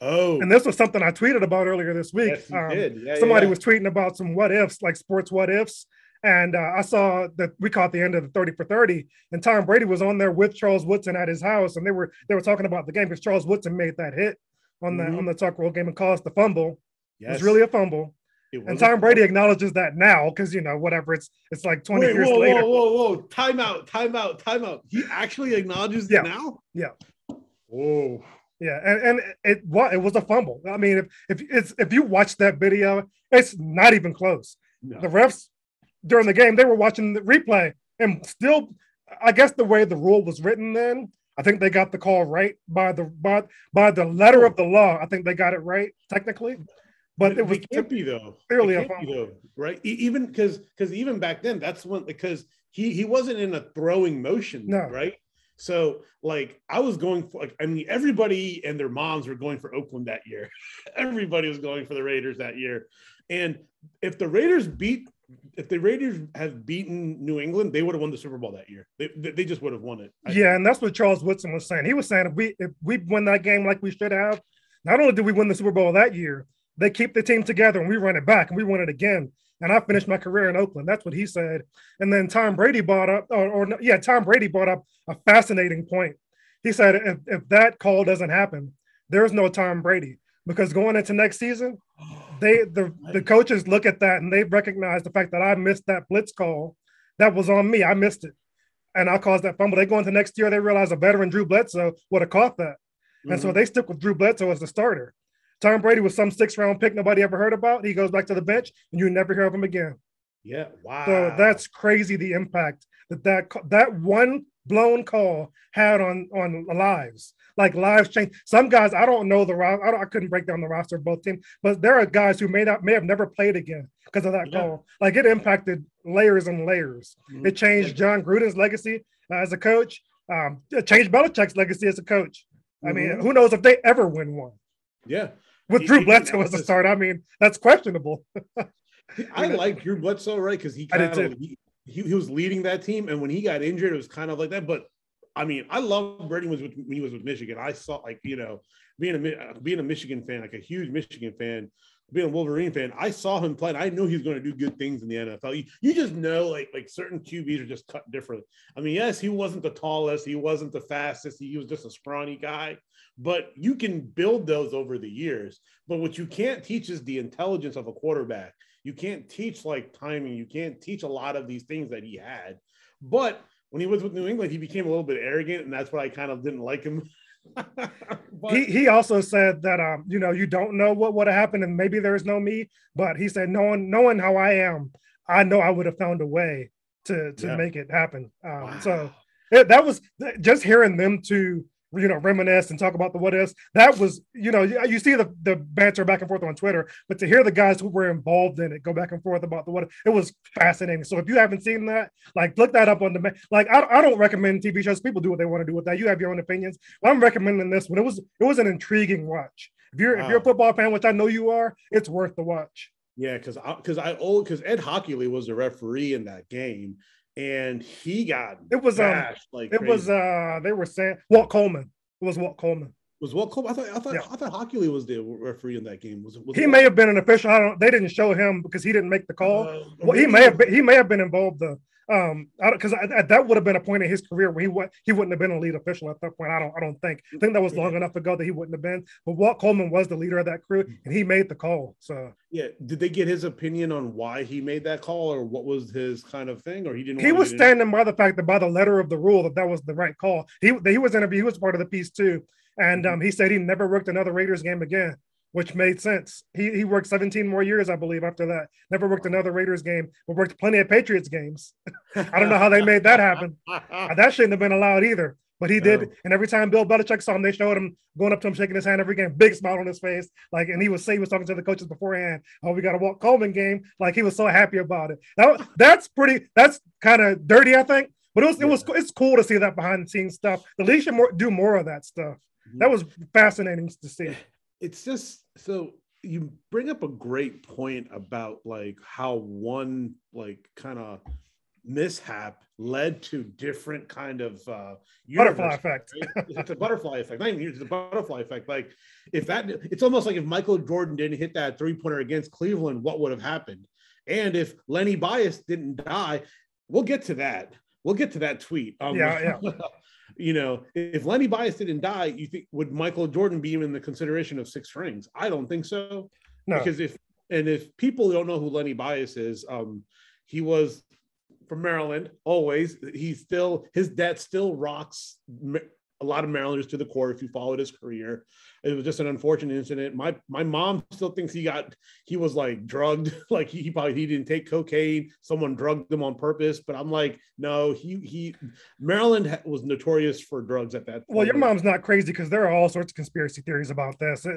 Oh, and this was something I tweeted about earlier this week. Yes, you did. Yeah, somebody was tweeting about some what ifs, like sports what ifs. And I saw that we caught the end of the 30 for 30, and Tom Brady was on there with Charles Woodson at his house, and they were talking about the game because Charles Woodson made that hit on the tuck rule game and caused the fumble. Yes. It was really a fumble. And Tom Brady acknowledges that now because, whatever, it's like 20 years later. Whoa. Time out. He actually acknowledges it now? Yeah. Whoa. Yeah, and it was a fumble. I mean, if you watch that video, it's not even close. No. The refs during the game, they were watching the replay, and still, I guess the way the rule was written then, I think they got the call right by the letter of the law. I think they got it right technically, but it was clearly a fumble, right? Even because even back then, that's when, because he wasn't in a throwing motion, right? So, like, I was going for, like, I mean, everybody and their moms were going for Oakland that year. Everybody was going for the Raiders that year. And if the Raiders had beaten New England, they would have won the Super Bowl that year. They just would have won it. And that's what Charles Woodson was saying. He was saying if we win that game like we should have, not only did we win the Super Bowl that year, they keep the team together and we run it back and we win it again. And I finished my career in Oakland. That's what he said. And then Tom Brady brought up, Tom Brady brought up a fascinating point. He said, if that call doesn't happen, there's no Tom Brady, because going into next season, the coaches look at that and they recognize the fact that I missed that blitz call. That was on me. I missed it. And I caused that fumble. They go into next year, they realize a veteran Drew Bledsoe would have caught that. Mm-hmm. And so they stick with Drew Bledsoe as the starter. Tom Brady was some 6th-round pick nobody ever heard about. He goes back to the bench, and you never hear of him again. Yeah, wow. So that's crazy, the impact that one blown call had on lives. Like, lives change. Some guys, I don't know I couldn't break down the roster of both teams, but there are guys who may have never played again because of that call. Like, it impacted layers and layers. Mm-hmm. It changed John Gruden's legacy as a coach. It changed Belichick's legacy as a coach. Mm-hmm. I mean, who knows if they ever win one? Yeah. With Drew Bledsoe as a start, I mean, that's questionable. I like Drew Bledsoe, right? Because he was leading that team, and when he got injured, it was kind of like that. But I mean, I love Brady when he was with Michigan. I saw, like, being a Michigan fan, like a huge Michigan fan, being a Wolverine fan, I saw him play, and I knew he was going to do good things in the NFL. You just know, like certain QBs are just cut differently. I mean, yes, he wasn't the tallest, he wasn't the fastest, he was just a scrawny guy. But you can build those over the years. But what you can't teach is the intelligence of a quarterback. You can't teach, like, timing. You can't teach a lot of these things that he had. But when he was with New England, he became a little bit arrogant, and that's why I kind of didn't like him. He also said that you don't know what would have happened, and maybe there's no me. But he said, knowing how I am, I know I would have found a way to make it happen. Wow. So that was just hearing them two reminisce and talk about the what ifs. That was, you see the banter back and forth on Twitter, but to hear the guys who were involved in it go back and forth about the what if, it was fascinating. So if you haven't seen that, like look that up on the, like I don't recommend TV shows. People do what they want to do with that. You have your own opinions. But I'm recommending this one. It was an intriguing watch. If you're a football fan, which I know you are, it's worth the watch. Yeah, because Ed Hockley was the referee in that game. And he got bashed like it crazy. Was they were saying Walt Coleman. It was Walt Coleman. Was Walt Coleman? I thought Hockley was the referee in that game. Was he may have been an official. They didn't show him because he didn't make the call. He may have been involved because that would have been a point in his career where he wouldn't have been a lead official at that point. I don't think that was long enough ago that he wouldn't have been. But Walt Coleman was the leader of that crew, and he made the call. So yeah, did they get his opinion on why he made that call, or what was his kind of thing, or he didn't? He was standing by the fact that by the letter of the rule that was the right call. He was interviewed. He was part of the piece too, and he said he never worked another Raiders game again, which made sense. He worked 17 more years, I believe, after that. Never worked another Raiders game, but worked plenty of Patriots games. I don't know how they made that happen. That shouldn't have been allowed either, but he did. And every time Bill Belichick saw him, they showed him going up to him, shaking his hand every game, big smile on his face. And he was talking to the coaches beforehand. Oh, we got a Walt Coleman game. Like he was so happy about it. That's kind of dirty, I think. But it's cool to see that behind the scenes stuff. The league should do more of that stuff. That was fascinating to see. It's just so you bring up a great point about like how one like kind of mishap led to different kind of butterfly effect. Right? It's a butterfly effect. Not even it's a butterfly effect. Like it's almost like if Michael Jordan didn't hit that 3-pointer against Cleveland, what would have happened? And if Lenny Bias didn't die, we'll get to that. We'll get to that tweet. Yeah. If Lenny Bias didn't die, you think would Michael Jordan be even in the consideration of 6 rings? I don't think so. No. Because if people don't know who Lenny Bias is, he was from Maryland. Always, his dad still rocks a lot of Marylanders to the core. If you followed his career, it was just an unfortunate incident. My mom still thinks he was like drugged, like he didn't take cocaine. Someone drugged him on purpose. But I'm like, no, Maryland was notorious for drugs at that point. Well, your mom's not crazy because there are all sorts of conspiracy theories about this.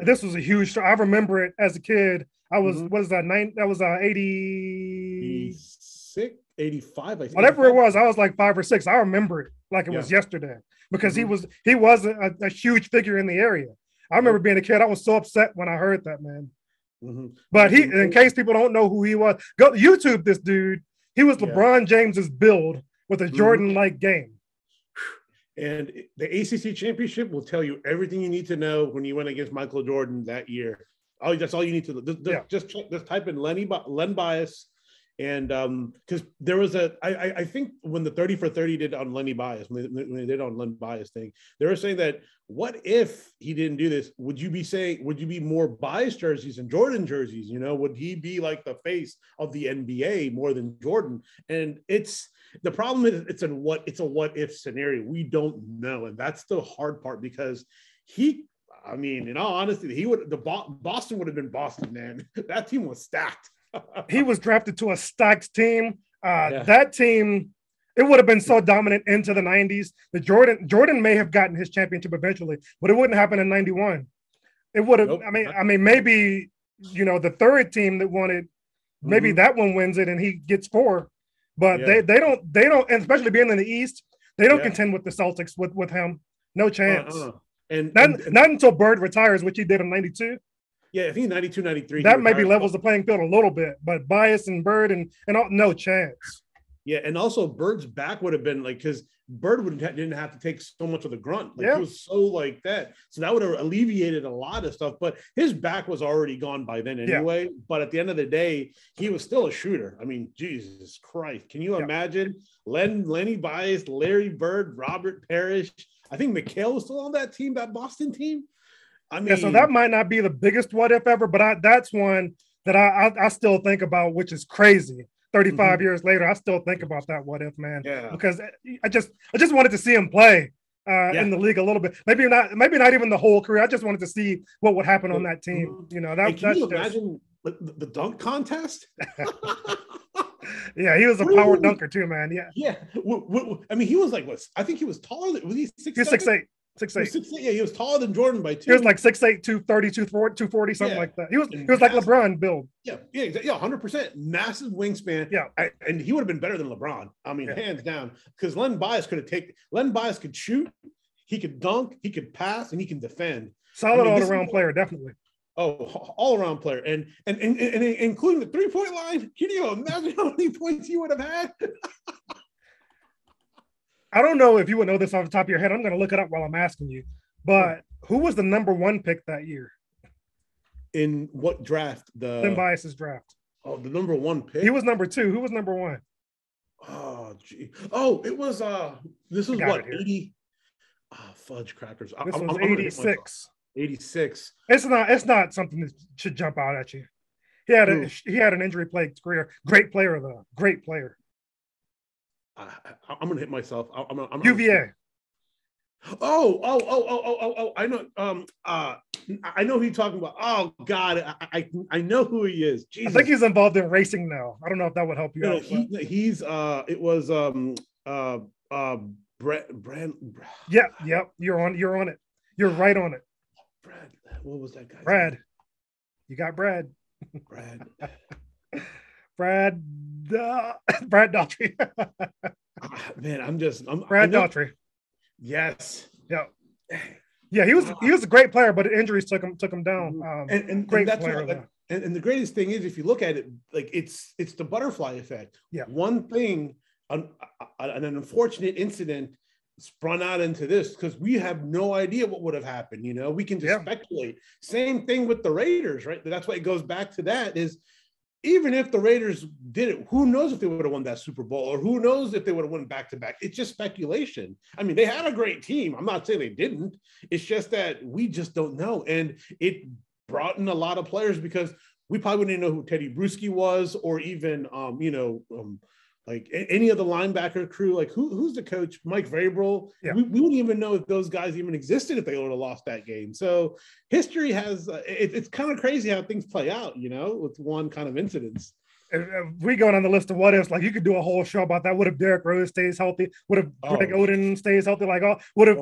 This was a huge story. I remember it as a kid. I was what is that? That was 86, 85. I think. Whatever it was, I was like 5 or 6. I remember it like it was yesterday. Because he was a huge figure in the area. I remember being a kid. I was so upset when I heard that, man. But in case people don't know who he was, go YouTube this dude. He was LeBron James's build with a Jordan-like game. And the ACC championship will tell you everything you need to know when you went against Michael Jordan that year. That's all you need to know. Just type in Len Bias. And because there was I think when the 30 for 30 did on Lenny Bias, when they did on Len Bias thing, they were saying that what if he didn't do this? Would you be more Bias jerseys and Jordan jerseys? Would he be like the face of the NBA more than Jordan? And the problem is it's a what if scenario. We don't know, and that's the hard part because in all honesty, Boston would have been Boston, man. That team was stacked. He was drafted to a stacked team. That team, it would have been so dominant into the 90s. Jordan may have gotten his championship eventually, but it wouldn't happen in 91. It would have. Nope. I mean, maybe the third team that won it, maybe that one wins it and he gets 4. But they don't, and especially being in the East, they don't contend with the Celtics with him. No chance. And not until Bird retires, which he did in 92. Yeah, I think 92, 93. That maybe levels the playing field a little bit, but Bias and Bird and all, no chance. Yeah, and also Bird's back would have been like, because Bird didn't have to take so much of the grunt. Like, it was so like that. So that would have alleviated a lot of stuff, but his back was already gone by then anyway. Yeah. But at the end of the day, he was still a shooter. I mean, Jesus Christ. Can you imagine Lenny Bias, Larry Bird, Robert Parrish? I think McHale was still on that team, that Boston team. I mean, so that might not be the biggest what if ever, but that's one that I still think about, which is crazy. 35 years later, I still think about that what if, man. Yeah. Because I just wanted to see him play in the league a little bit. Maybe not even the whole career. I just wanted to see what would happen on that team. Can you imagine the dunk contest? Yeah, he was a power dunker too, man. Yeah. Yeah. I mean, he was like, what? I think he was taller. Was he 6'7"? He was 6'8". 6'8". 6'8". Yeah, he was taller than Jordan by 2. He was like 6'8", 230, 240, something like that. He was like LeBron build. Yeah, 100%. Massive wingspan. Yeah. And he would have been better than LeBron. I mean, hands down. Because Len Bias could shoot, he could dunk, he could pass, and he can defend. Solid all-around player, definitely. Oh, all-around player. And including the three-point line, can you imagine how many points he would have had? I don't know if you would know this off the top of your head. I'm going to look it up while I'm asking you. But who was the number 1 pick that year? In what draft? Len Bias's draft. Oh, the number 1 pick? He was number 2. Who was number 1? Oh, gee. Oh, it was, this was what, 80? Fudge crackers. This was 86. 86. It's not something that should jump out at you. He had an injury-plagued career. Great player, though. Great player. I'm gonna hit myself. I'm UVA. I know. I know who you're talking about. Oh God, I know who he is. Jesus. I think he's involved in racing now. I don't know if that would help you out. He's it was Brand. Yep. You're on it. You're right on it. Brad. What was that guy? Brad. You got Brad. Brad Daughtry. Man, I'm Brad Daughtry. Yes. Yeah, he was a great player, but injuries took him down. Great player. And the greatest thing is, if you look at it, like it's the butterfly effect. Yeah. One thing, an unfortunate incident spun out into this because we have no idea what would have happened. You know, we can just speculate. Same thing with the Raiders, right? That's why it goes back to that is, even if the Raiders did it, who knows if they would have won that Super Bowl, or who knows if they would have won back-to-back. It's just speculation. I mean, they had a great team. I'm not saying they didn't. It's just that we just don't know. And it brought in a lot of players because we probably wouldn't know who Teddy Bruschi was, or even, like any of the linebacker crew. Like who's the coach? Mike Vrabel. Yeah. We wouldn't even know if those guys even existed if they would have lost that game. So history has it's kind of crazy how things play out, you know, with one kind of incidents. If we go down the list of what ifs, like you could do a whole show about that. What if Derrick Rose stays healthy? What if Greg Oden stays healthy? Like, what if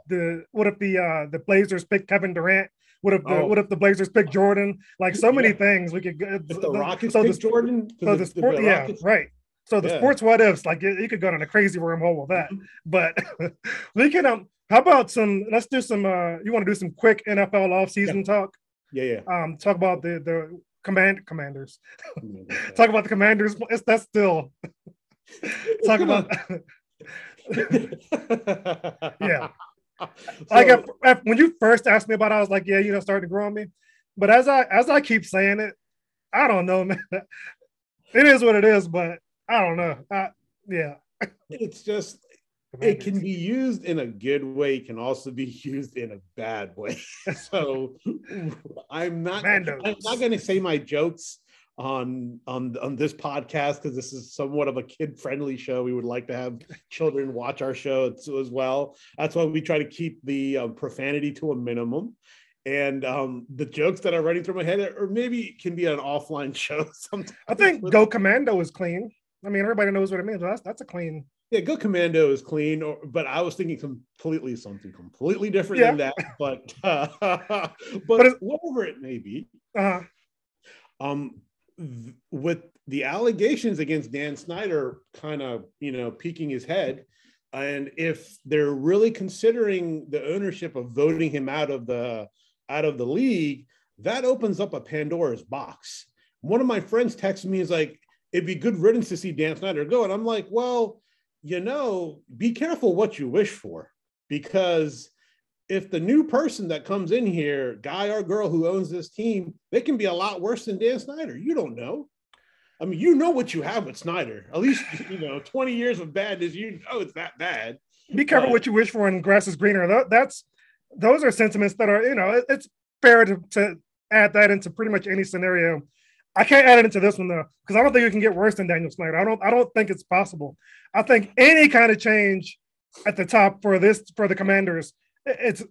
the Blazers pick Kevin Durant? What if the Blazers pick Jordan? Like so many things we could. If the Rockets pick Jordan. So the sport, right. So the sports what ifs, like you could go down a crazy wormhole with that. But we can how about let's do some you want to do some quick NFL offseason talk? Yeah. Talk about the commanders. Talk about the Commanders. That's still talk about yeah. Like when you first asked me about it, I was like, yeah, starting to grow on me. But as I keep saying it, I don't know, man. It is what it is, but I don't know. Yeah. It's just, it can be used in a good way. It can also be used in a bad way. So I'm not going to say my jokes on this podcast because this is somewhat of a kid-friendly show. We would like to have children watch our show as well. That's why we try to keep the profanity to a minimum. And the jokes that are running through my head, or maybe can be an offline show sometimes. I think Go Commando is clean. I mean, everybody knows what it means. That's a clean. Yeah, Go Commando is clean, but I was thinking something completely different than that. But whatever it may be, with the allegations against Dan Snyder kind of peeking his head, and if they're really considering the ownership of voting him out of the league, that opens up a Pandora's box. One of my friends texted me, is like, it'd be good riddance to see Dan Snyder go. And I'm like, well, be careful what you wish for, because if the new person that comes in here, guy or girl who owns this team, they can be a lot worse than Dan Snyder. You don't know. I mean, you know what you have with Snyder. At least, 20 years of badness, it's that bad. Be careful what you wish for, and grass is greener. Those are sentiments that are, it's fair to add that into pretty much any scenario. I can't add it into this one though, because I don't think it can get worse than Daniel Snyder. I don't think it's possible. I think any kind of change at the top for the Commanders, it's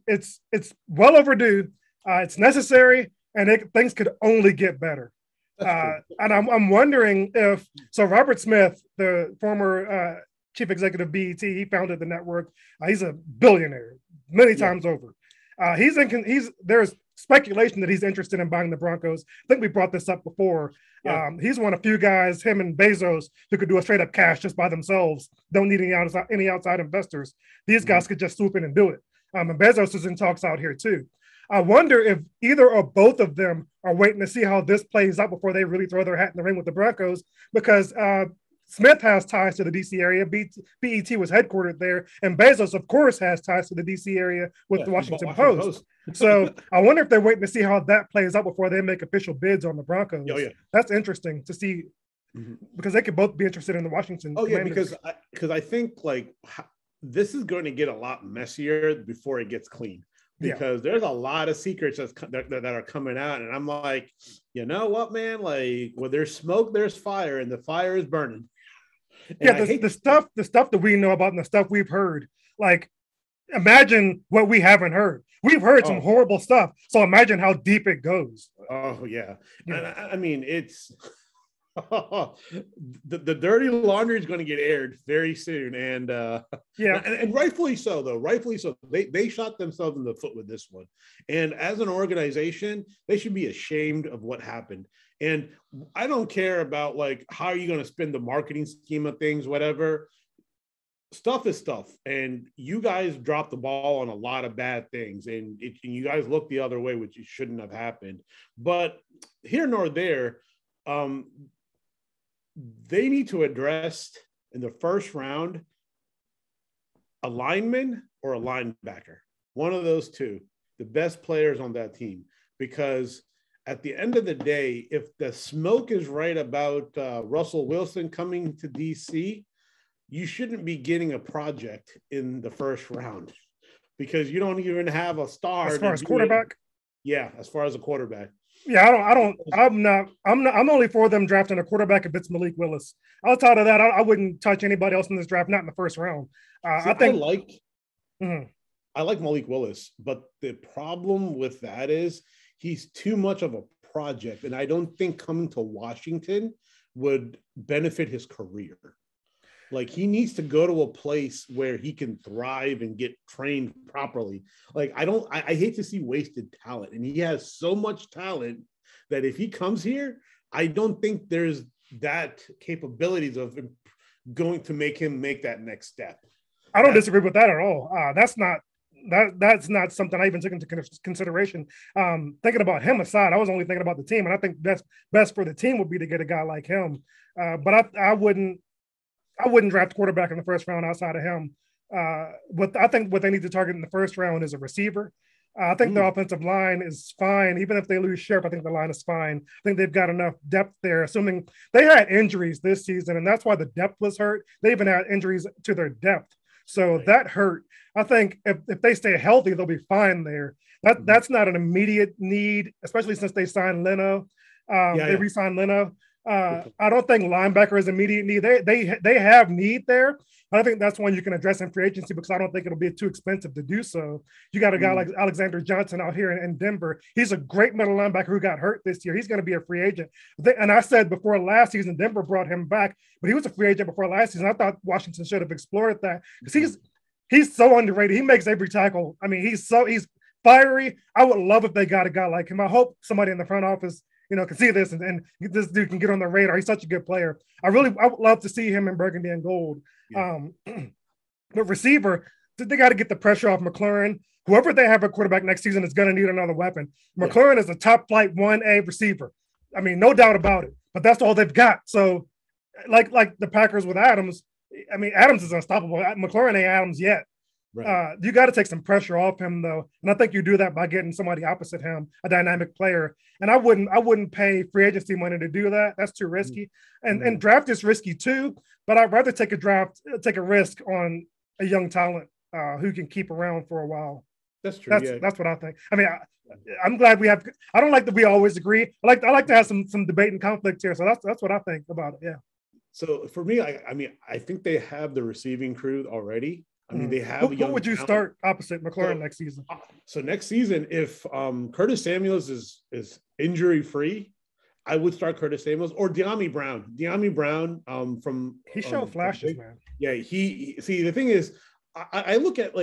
well overdue. It's necessary, and things could only get better. And I'm wondering if Robert Smith, the former chief executive BET, he founded the network. He's a billionaire, many times over. There's speculation that he's interested in buying the Broncos. I think we brought this up before. Yeah. He's one of few guys, him and Bezos, who could do a straight up cash just by themselves. Don't need any outside investors. These guys could just swoop in and do it. And Bezos is in talks out here too. I wonder if either or both of them are waiting to see how this plays out before they really throw their hat in the ring with the Broncos, because Smith has ties to the DC area. BET was headquartered there. And Bezos, of course, has ties to the DC area with the Washington Post. So I wonder if they're waiting to see how that plays out before they make official bids on the Broncos. Oh, yeah. That's interesting to see, because they could both be interested in the Washington Commanders. Because I think like this is going to get a lot messier before it gets clean. Because there's a lot of secrets that are coming out. And I'm like, you know what, man? Like, where there's smoke, there's fire, and the fire is burning. And the stuff that we know about and the stuff we've heard, like, imagine what we haven't heard. We've heard some horrible stuff. So imagine how deep it goes. Oh, yeah. And I mean, it's the dirty laundry is going to get aired very soon. And and rightfully so, though. Rightfully so. They shot themselves in the foot with this one. And as an organization, they should be ashamed of what happened. And I don't care about like how are you going to spin the marketing scheme of things, whatever. Stuff is stuff. And you guys dropped the ball on a lot of bad things. And you guys looked the other way, which shouldn't have happened. But here nor there, they need to address in the first round a lineman or a linebacker. One of those two, the best players on that team. Because at the end of the day, if the smoke is right about Russell Wilson coming to DC, you shouldn't be getting a project in the first round because you don't even have a star. As far as quarterback? Yeah, as far as a quarterback. Yeah, I'm only for them drafting a quarterback if it's Malik Willis. Outside of that, I wouldn't touch anybody else in this draft, not in the first round. I like Malik Willis, but the problem with that is he's too much of a project, and I don't think coming to Washington would benefit his career. Like, he needs to go to a place where he can thrive and get trained properly. Like, I hate to see wasted talent. And he has so much talent that if he comes here, I don't think there's that capabilities of going to make him make that next step. I don't disagree with that at all. That's not something I even took into consideration. Thinking about him aside, I was only thinking about the team. And I think best for the team would be to get a guy like him. But I wouldn't draft a quarterback in the first round outside of him. I think what they need to target in the first round is a receiver. I think the offensive line is fine. Even if they lose Sharp, I think the line is fine. I think they've got enough depth there, assuming they had injuries this season, and that's why the depth was hurt. They even had injuries to their depth. So that hurt. I think if they stay healthy, they'll be fine there. That's not an immediate need, especially since they signed Leno. They re-signed Leno. I don't think linebacker is immediate need. They have need there. I think that's one you can address in free agency because I don't think it'll be too expensive to do so. You got a guy like Alexander Johnson out here in Denver. He's a great middle linebacker who got hurt this year. He's going to be a free agent. And I said before last season, Denver brought him back, but he was a free agent before last season. I thought Washington should have explored that because he's so underrated. He makes every tackle. I mean, he's fiery. I would love if they got a guy like him. I hope somebody in the front office can see this and this dude can get on the radar. He's such a good player. I would love to see him in burgundy and gold. Yeah. But receiver, they got to get the pressure off McLaurin. Whoever they have a quarterback next season is going to need another weapon. McLaurin is a top flight 1A receiver. I mean, no doubt about it. But that's all they've got. So, like the Packers with Adams, I mean, Adams is unstoppable. McLaurin ain't Adams yet. Right. You got to take some pressure off him, though, and I think you do that by getting somebody opposite him, a dynamic player. And I wouldn't pay free agency money to do that. That's too risky. And draft is risky too. But I'd rather take a risk on a young talent who can keep around for a while. That's true. That's what I think. I mean, I'm glad we have. I don't like that we always agree. I like to have some debate and conflict here. So that's what I think about it. Yeah. So for me, I think they have the receiving crew already. I mean, they have. Who would you start opposite McLaurin next season? So next season, if Curtis Samuels is injury free, I would start Curtis Samuels or De'Ami Brown. De'Ami Brown from he showed flashes, man. Yeah, see the thing is, I look at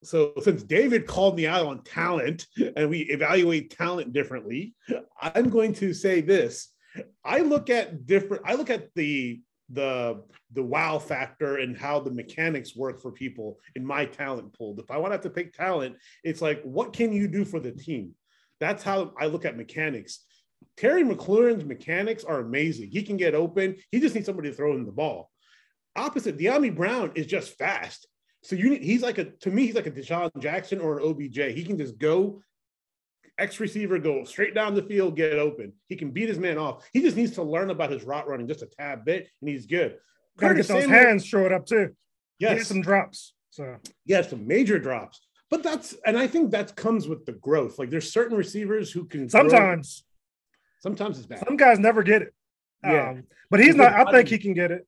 so since David called me out on talent and we evaluate talent differently, I'm going to say this. I look at the wow factor and how the mechanics work for people in my talent pool. If I want to have to pick talent, it's like, what can you do for the team? That's how I look at mechanics. Terry McLaurin's mechanics are amazing. He can get open. He just needs somebody to throw him the ball. Opposite, De'Ami Brown is just fast. So he's like a Deshaun Jackson or an OBJ. He can just go receiver, go straight down the field, get open. He can beat his man off. He just needs to learn about his route running just a tad bit, and he's good. Gotta get those hands short up too. Yes, he had some drops. So yeah, some major drops. But I think that comes with the growth. Like there's certain receivers who can sometimes it's bad. Some guys never get it. Yeah, but he's not. I think he can get it.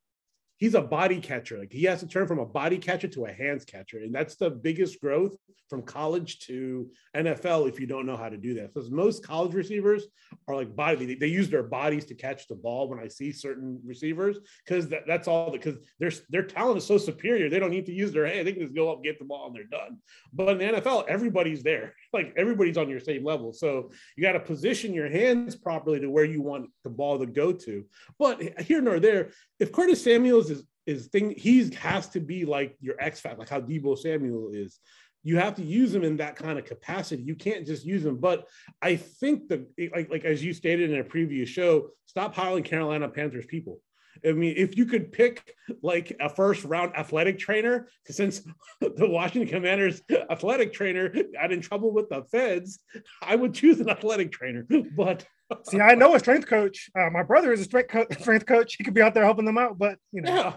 He's a body catcher. Like he has to turn from a body catcher to a hands catcher. And that's the biggest growth from college to NFL if you don't know how to do that. Because most college receivers are like body. They use their bodies to catch the ball when I see certain receivers because that's all because their talent is so superior. They don't need to use their hand. They can just go up, get the ball, and they're done. But in the NFL, everybody's there. Like everybody's on your same level. So you got to position your hands properly to where you want the ball to go to. But here nor there, if Curtis Samuel's he has to be like your X factor, like how Deebo Samuel is. You have to use him in that kind of capacity. You can't just use him. But I think like as you stated in a previous show, stop hiring Carolina Panthers people. I mean, if you could pick like a first round athletic trainer, since the Washington Commanders athletic trainer got in trouble with the feds, I would choose an athletic trainer. But see, I know a strength coach. My brother is a strength coach. He could be out there helping them out, but yeah.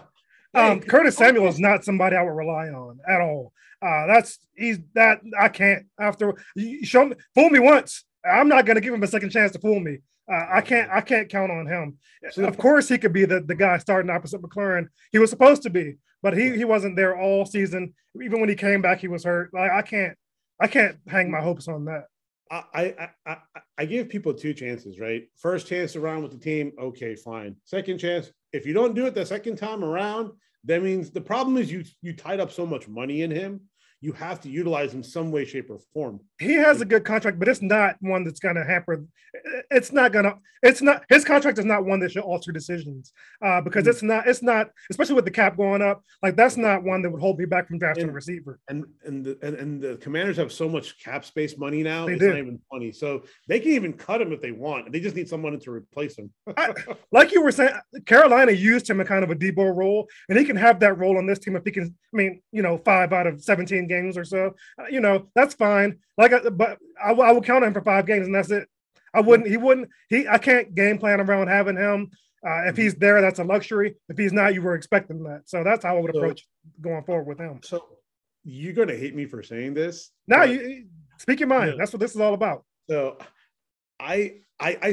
Curtis Samuel is not somebody I would rely on at all. I can't after fool me once. I'm not going to give him a second chance to fool me. I can't count on him. Of course, he could be the guy starting opposite McLaurin. He was supposed to be, but he wasn't there all season. Even when he came back, he was hurt. Like I can't hang my hopes on that. I give people two chances, right? First chance around with the team, okay, fine. Second chance, if you don't do it the second time around, that means the problem is you tied up so much money in him. You have to utilize him some way, shape, or form. He has a good contract, but it's not one that's going to hamper. His contract is not one that should alter decisions because it's not, especially with the cap going up, like that's not one that would hold me back from drafting a receiver. And the Commanders have so much cap space money now. It's not even funny. So they can even cut him if they want. They just need someone to replace him. Like you were saying, Carolina used him in kind of a Deebo role, and he can have that role on this team if he can, 5 out of 17 games or so, that's fine. But I would count on him for 5 games and that's it. I can't game plan around having him. If he's there, that's a luxury. If he's not, you were expecting that. So that's how I would approach going forward with him. So you're going to hate me for saying this. No, you speak your mind. That's what this is all about. So I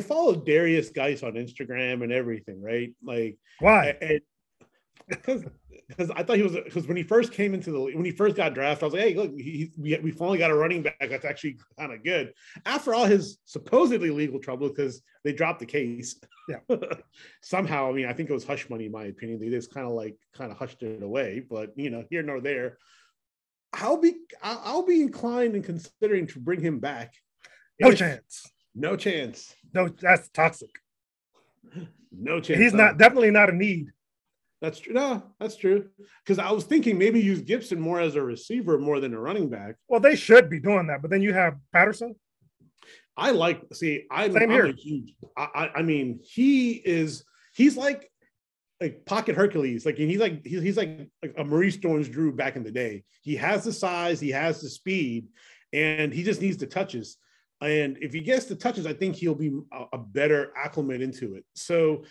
follow Darius Geis on Instagram and everything, right? Like why? Because I thought because when he first came when he first got drafted, I was like, hey, look, we finally got a running back that's actually kind of good. After all his supposedly legal trouble, because they dropped the case. Yeah. Somehow, I think it was hush money, in my opinion. They just kind of hushed it away. But here nor there. I'll be inclined and considering to bring him back. No chance. No chance. No, that's toxic. No chance. He's definitely not a need. That's true. No, that's true. Because I was thinking maybe use Gibson more as a receiver more than a running back. Well, they should be doing that, but then you have Patterson. I'm a huge. He's like pocket Hercules. Like he's like a Maurice Jones-Drew back in the day. He has the size, he has the speed, and he just needs the touches. And if he gets the touches, I think he'll be a better acclimate into it. So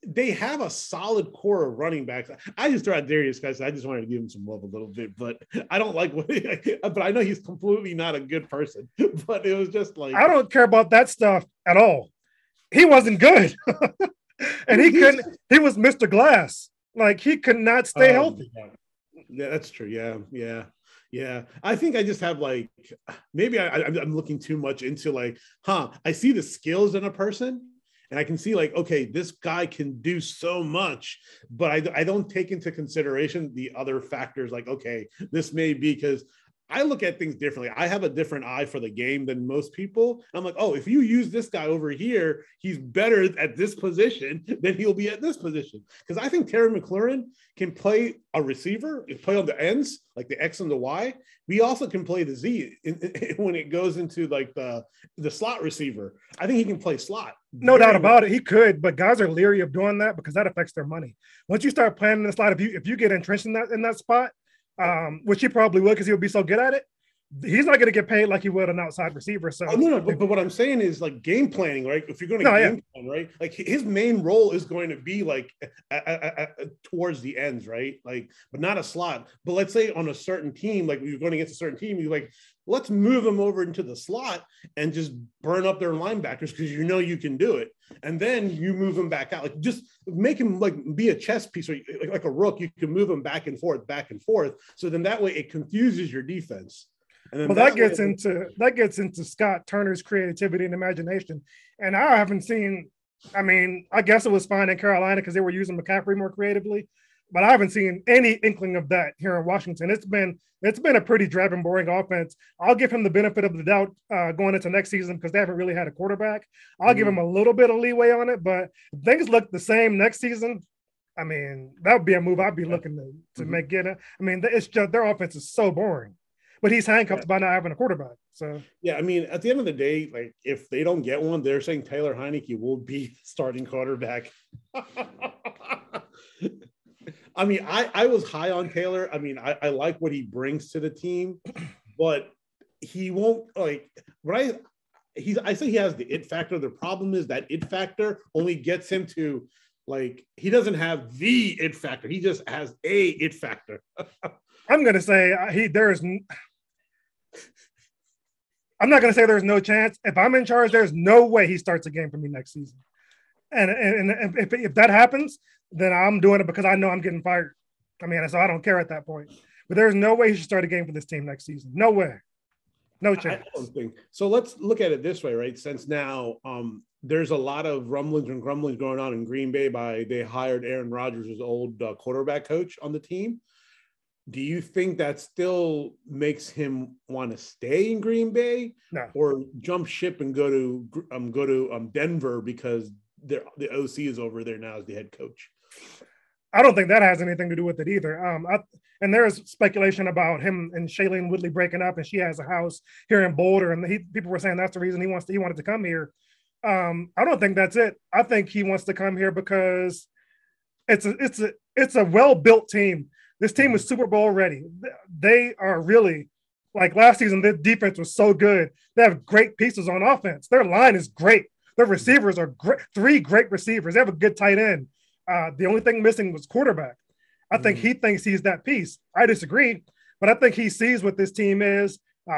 they have a solid core of running backs. I just threw out Darius Geis. I just wanted to give him some love a little bit, but I don't like but I know he's completely not a good person. But it was just like I don't care about that stuff at all. He wasn't good. And he was Mr. Glass. Like he could not stay healthy. Yeah, that's true. Yeah. I think I just have maybe I'm looking too much into I see the skills in a person. and I can see like, okay, this guy can do so much, but I don't take into consideration the other factors. Like, okay, this may be because I look at things differently. I have a different eye for the game than most people. I'm like, oh, if you use this guy over here, he's better at this position than he'll be at this position. Because I think Terry McLaurin can play a receiver, can play on the ends, like the X and the Y. We also can play the Z when it goes into like the slot receiver. I think he can play slot. No doubt about it. He could, but guys are leery of doing that because that affects their money. Once you start playing in the slot, if you get entrenched in that spot, which he probably would because he would be so good at it, he's not going to get paid like he would an outside receiver. So no, but what I'm saying is like game planning, right? If you're going to game plan, right? Like his main role is going to be like towards the ends, right? Like, but not a slot. But let's say on a certain team, like you're going against a certain team, you're like, let's move them over into the slot and just burn up their linebackers because you know you can do it. And then you move them back out. Like just make him like be a chess piece, or like a rook. You can move them back and forth. So then that way it confuses your defense. And well, that gets into Scott Turner's creativity and imagination. And I haven't seen. I mean, I guess it was fine in Carolina because they were using McCaffrey more creatively, but I haven't seen any inkling of that here in Washington. It's been a pretty drab and boring offense. I'll give him the benefit of the doubt going into next season because they haven't really had a quarterback. I'll give him a little bit of leeway on it, but if things look the same next season, I mean, that would be a move I'd be looking to make it. I mean, it's just their offense is so boring. But he's handcuffed by not having a quarterback. So yeah, I mean, at the end of the day, like if they don't get one, they're saying Taylor Heineke will be starting quarterback. I mean, I was high on Taylor. I mean, I like what he brings to the team, but he won't like I say he has the it factor. The problem is that it factor only gets him to like he doesn't have the it factor. He just has a it factor. I'm gonna say I'm not going to say there's no chance. If I'm in charge, there's no way he starts a game for me next season. And if that happens, then I'm doing it because I know I'm getting fired. I mean, so I don't care at that point. But there's no way he should start a game for this team next season. No way. No chance. I don't think. So let's look at it this way, right? Since now there's a lot of rumblings and grumblings going on in Green Bay they hired Aaron Rodgers' old quarterback coach on the team. Do you think that still makes him want to stay in Green Bay, or jump ship and go to Denver because the OC is over there now as the head coach? I don't think that has anything to do with it either. And there's speculation about him and Shailene Woodley breaking up, and she has a house here in Boulder, and people were saying that's the reason he wanted to come here. I don't think that's it. I think he wants to come here because it's a well-built team. This team is Super Bowl ready. They are really, like last season, their defense was so good. They have great pieces on offense. Their line is great. Their receivers are great. 3 great receivers. They have a good tight end. The only thing missing was quarterback. I think he thinks he's that piece. I disagree, but I think he sees what this team is.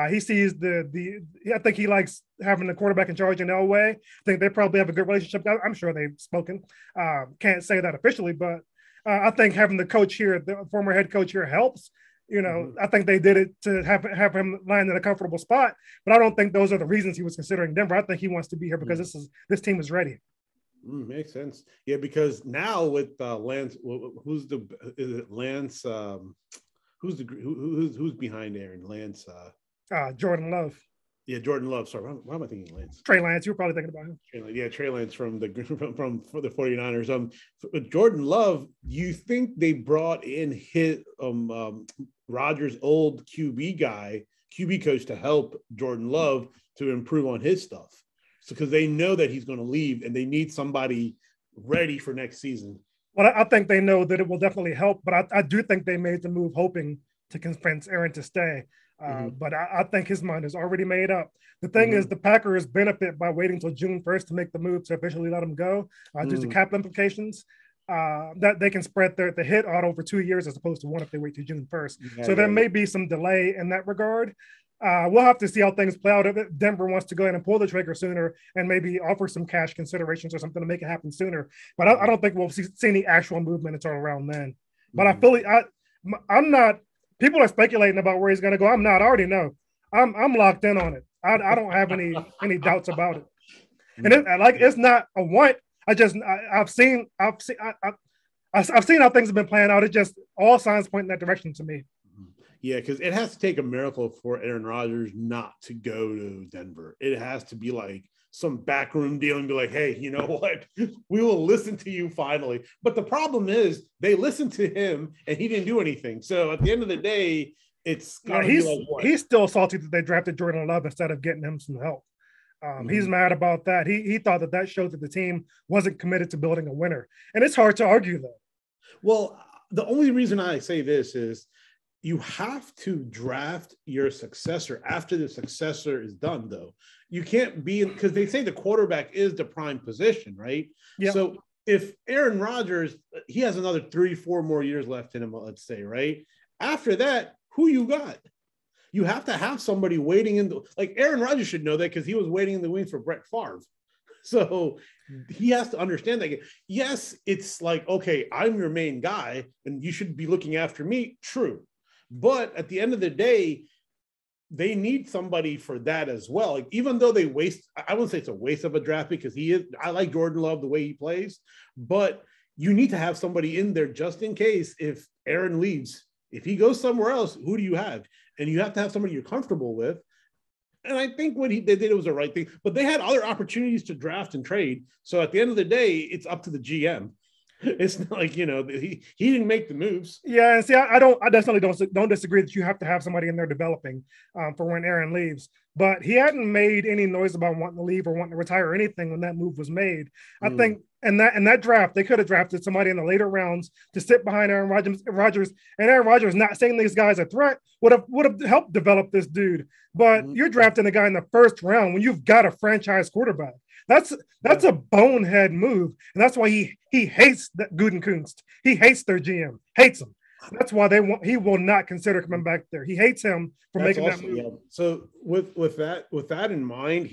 He sees I think he likes having the quarterback in charge in Elway. I think they probably have a good relationship. I'm sure they've spoken. Can't say that officially, but I think having the coach here, the former head coach here, helps. You know, I think they did it to have him land in a comfortable spot, but I don't think those are the reasons he was considering Denver. I think he wants to be here because this team is ready. Makes sense. Yeah, because now with Lance, who's behind Aaron? Lance. Jordan Love. Yeah, Jordan Love. Sorry, why am I thinking Lance? Trey Lance. You were probably thinking about him. Trey Lance from the 49ers. Jordan Love. You think they brought in his Rodgers' old QB coach to help Jordan Love to improve on his stuff? So because they know that he's going to leave and they need somebody ready for next season. Well, I think they know that it will definitely help, but I do think they made the move hoping to convince Aaron to stay. But I think his mind is already made up. The thing is, the Packers benefit by waiting until June 1st to make the move to officially let him go. Due to cap implications, that they can spread the hit out over 2 years as opposed to one if they wait till June 1st. So there may be some delay in that regard. We'll have to see how things play out. If Denver wants to go ahead and pull the trigger sooner and maybe offer some cash considerations or something to make it happen sooner. But I don't think we'll see any actual movement until around then. But I'm not. People are speculating about where he's going to go. I'm not. I already know. I'm locked in on it. I don't have any doubts about it. And it's not a want. I've seen how things have been playing out. It just all signs point in that direction to me. Yeah, because it has to take a miracle for Aaron Rodgers not to go to Denver. It has to be like some backroom deal and be like, hey, you know what? We will listen to you finally. But the problem is they listened to him and he didn't do anything. So at the end of the day, it's he's still salty that they drafted Jordan Love instead of getting him some help. He's mad about that. He thought that showed that the team wasn't committed to building a winner. And it's hard to argue that. Well, the only reason I say this is you have to draft your successor after the successor is done, though. You can't be because they say the quarterback is the prime position, right? Yeah. So if Aaron Rodgers, he has another 3-4 more years left in him, let's say, right? After that, who you got? You have to have somebody waiting in the like Aaron Rodgers should know that because he was waiting in the wings for Brett Favre. So he has to understand that. Yes, it's like, okay, I'm your main guy and you should be looking after me. True. But at the end of the day, they need somebody for that as well. Like, even though they waste, I wouldn't say it's a waste of a draft pick because I like Jordan Love the way he plays, but you need to have somebody in there just in case if Aaron leaves. If he goes somewhere else, who do you have? And you have to have somebody you're comfortable with. And I think what they did, it was the right thing. But they had other opportunities to draft and trade. So at the end of the day, it's up to the GM. It's not like, he didn't make the moves. Yeah, and see, I definitely don't disagree that you have to have somebody in there developing for when Aaron leaves. But he hadn't made any noise about wanting to leave or wanting to retire or anything when that move was made. I think in that draft, they could have drafted somebody in the later rounds to sit behind Aaron Rodgers, and Aaron Rodgers not saying these guys a threat would have helped develop this dude. But you're drafting a guy in the first round when you've got a franchise quarterback. That's a bonehead move, and that's why he hates that Gutekunst. He hates their GM, hates him. That's why he will not consider coming back there. He hates him for making that move. Yeah. So with that in mind,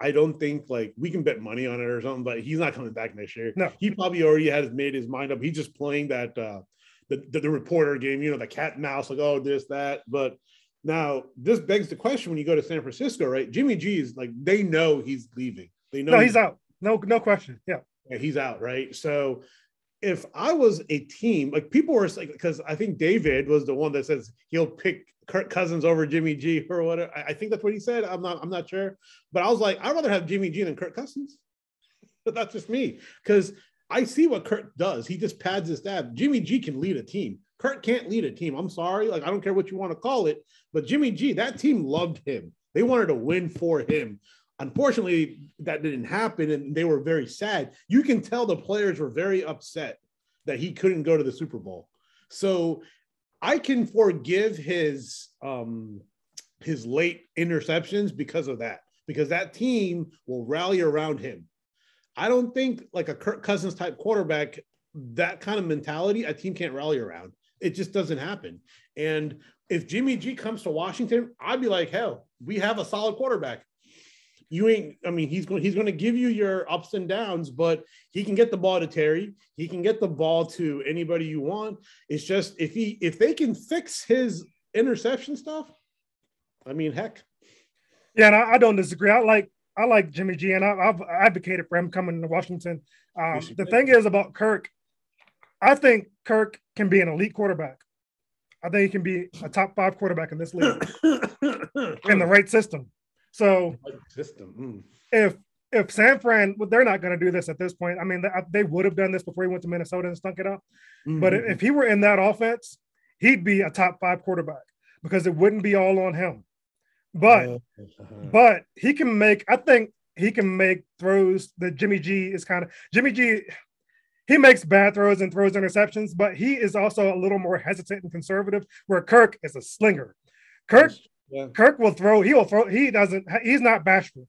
I don't think like we can bet money on it or something, but he's not coming back next year. No, he probably already made his mind up. He's just playing that the reporter game, the cat and mouse, like, oh, this, that. But now this begs the question when you go to San Francisco, right? Jimmy G is like, they know he's leaving. They know he's out. No question. Yeah, he's out, right? So if I was a team, like people were like, because I think David was the one that says he'll pick Kirk Cousins over Jimmy G or whatever. I think that's what he said. I'm not sure, but I was like, I'd rather have Jimmy G than Kirk Cousins. But that's just me because I see what Kirk does. He just pads his stab. Jimmy G can lead a team. Kirk can't lead a team. I'm sorry. Like, I don't care what you want to call it, but Jimmy G, that team loved him. They wanted to win for him. Unfortunately, that didn't happen, and they were very sad. You can tell the players were very upset that he couldn't go to the Super Bowl. So I can forgive his late interceptions because of that, because that team will rally around him. I don't think like a Kirk Cousins type quarterback, that kind of mentality, a team can't rally around. It just doesn't happen. And if Jimmy G comes to Washington, I'd be like, hell, we have a solid quarterback. He's going to give you your ups and downs, but he can get the ball to Terry. He can get the ball to anybody you want. It's just if they can fix his interception stuff, heck. Yeah, and I don't disagree. I like Jimmy G, and I've advocated for him coming to Washington. The thing is about Kirk, I think Kirk can be an elite quarterback. I think he can be a top 5 quarterback in this league in the right system. So if San Fran, they're not going to do this at this point. They would have done this before he went to Minnesota and stunk it up. Mm-hmm. But if he were in that offense, he'd be a top 5 quarterback because it wouldn't be all on him. But he can make throws that Jimmy G, he makes bad throws and throws interceptions, but he is also a little more hesitant and conservative, where Kirk is a slinger. Kirk will throw. He will throw. He's not bashful.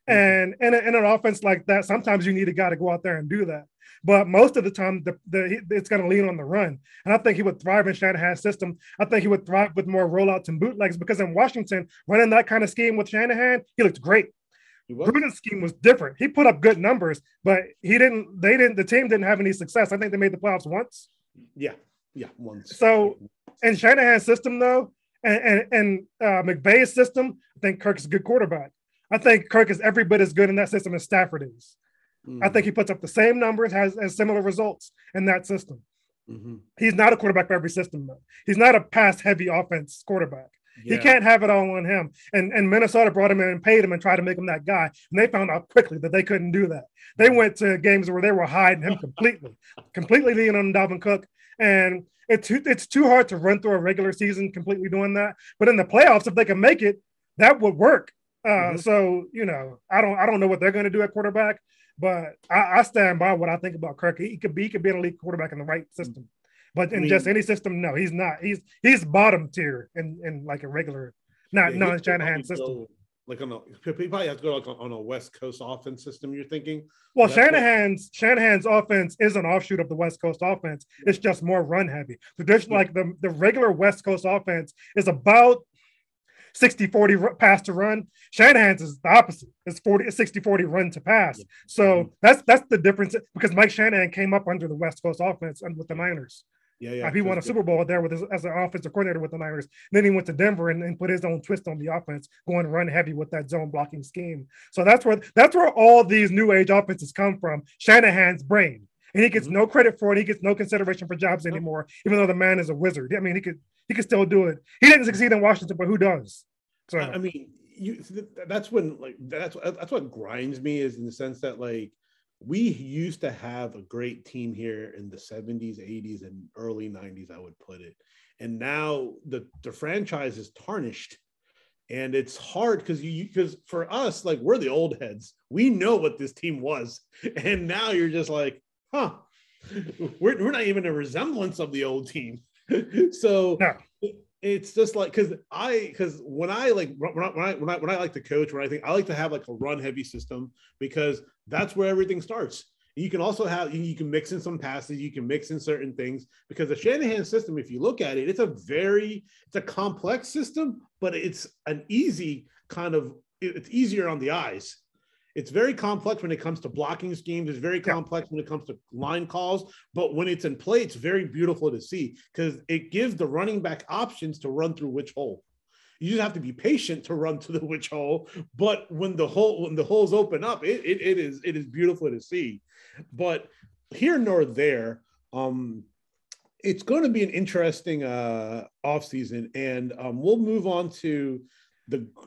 And in an offense like that, sometimes you need a guy to go out there and do that. But most of the time, it's going to lean on the run. And I think he would thrive in Shanahan's system. I think he would thrive with more rollouts and bootlegs because in Washington, running that kind of scheme with Shanahan, he looked great. Gruden's scheme was different. He put up good numbers, but the team didn't have any success. I think they made the playoffs once. Yeah, once. So in Shanahan's system, though, and McVay's system, I think Kirk's a good quarterback. I think Kirk is every bit as good in that system as Stafford is. I think he puts up the same numbers, has similar results in that system. He's not a quarterback for every system, though. He's not a pass-heavy offense quarterback. Yeah. He can't have it all on him. And Minnesota brought him in and paid him and tried to make him that guy. And they found out quickly that they couldn't do that. They went to games where they were hiding him completely leaning on Dalvin Cook. And it's too hard to run through a regular season completely doing that. But in the playoffs, if they can make it, that would work. So, you know, I don't know what they're going to do at quarterback. But I stand by what I think about Kirk. He could be an elite quarterback in the right system, but in just any system, no, he's not. He's bottom tier in like a regular, not in Shanahan system. Like he probably have to go like on a West Coast offense system. You're thinking? Well, Shanahan's offense is an offshoot of the West Coast offense. It's just more run heavy. Like the regular West Coast offense is about 60-40 pass to run. Shanahan's is the opposite. It's 60-40 run to pass. So that's the difference, because Mike Shanahan came up under the West Coast offense and with the Niners. He won a Super Bowl there as an offensive coordinator with the Niners. Then he went to Denver and put his own twist on the offense, going run heavy with that zone blocking scheme. So that's where all these new age offenses come from. Shanahan's brain. And he gets no credit for it. He gets no consideration for jobs anymore, even though the man is a wizard. I mean, he could still do it. He didn't succeed in Washington, but who does? So I mean, that's what grinds me, is in the sense that, like, we used to have a great team here in the 70s, 80s, and early 90s, I would put it. And now the franchise is tarnished. And it's hard because for us, like, we're the old heads. We know what this team was. And now you're just like, huh, we're not even a resemblance of the old team. So no. It's just like, because when I like to coach, I like to have like a run heavy system, because that's where everything starts. You can also you can mix in some passes, you can mix in certain things, because the Shanahan system, if you look at it, it's a complex system, but it's an easy it's easier on the eyes. It's very complex when it comes to blocking schemes. It's very complex when it comes to line calls. But when it's in play, it's very beautiful to see, because it gives the running back options to run through which hole. You just have to be patient to run to the which hole. But when the holes open up, it is beautiful to see. But here nor there, it's going to be an interesting offseason, and we'll move on to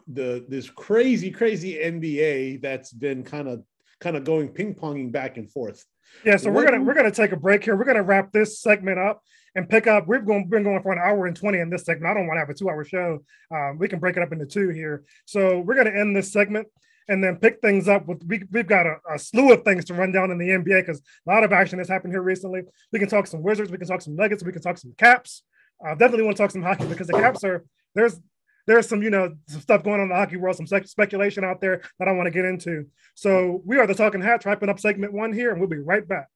this crazy NBA that's been kind of going ping-ponging back and forth. Yeah, so we're gonna take a break here. We're gonna wrap this segment up and pick up. We've been going for an hour and 20 in this segment. I don't want to have a 2-hour show. We can break it up into 2 here. So we're gonna end this segment and then pick things up with. We've got a slew of things to run down in the NBA, because a lot of action has happened here recently. We can talk some Wizards. We can talk some Nuggets. We can talk some Caps. Definitely want to talk some hockey, because the Caps there's some, some stuff going on in the hockey world, some speculation out there that I want to get into. So we are the Talking Hats, wrapping up segment 1 here, and we'll be right back.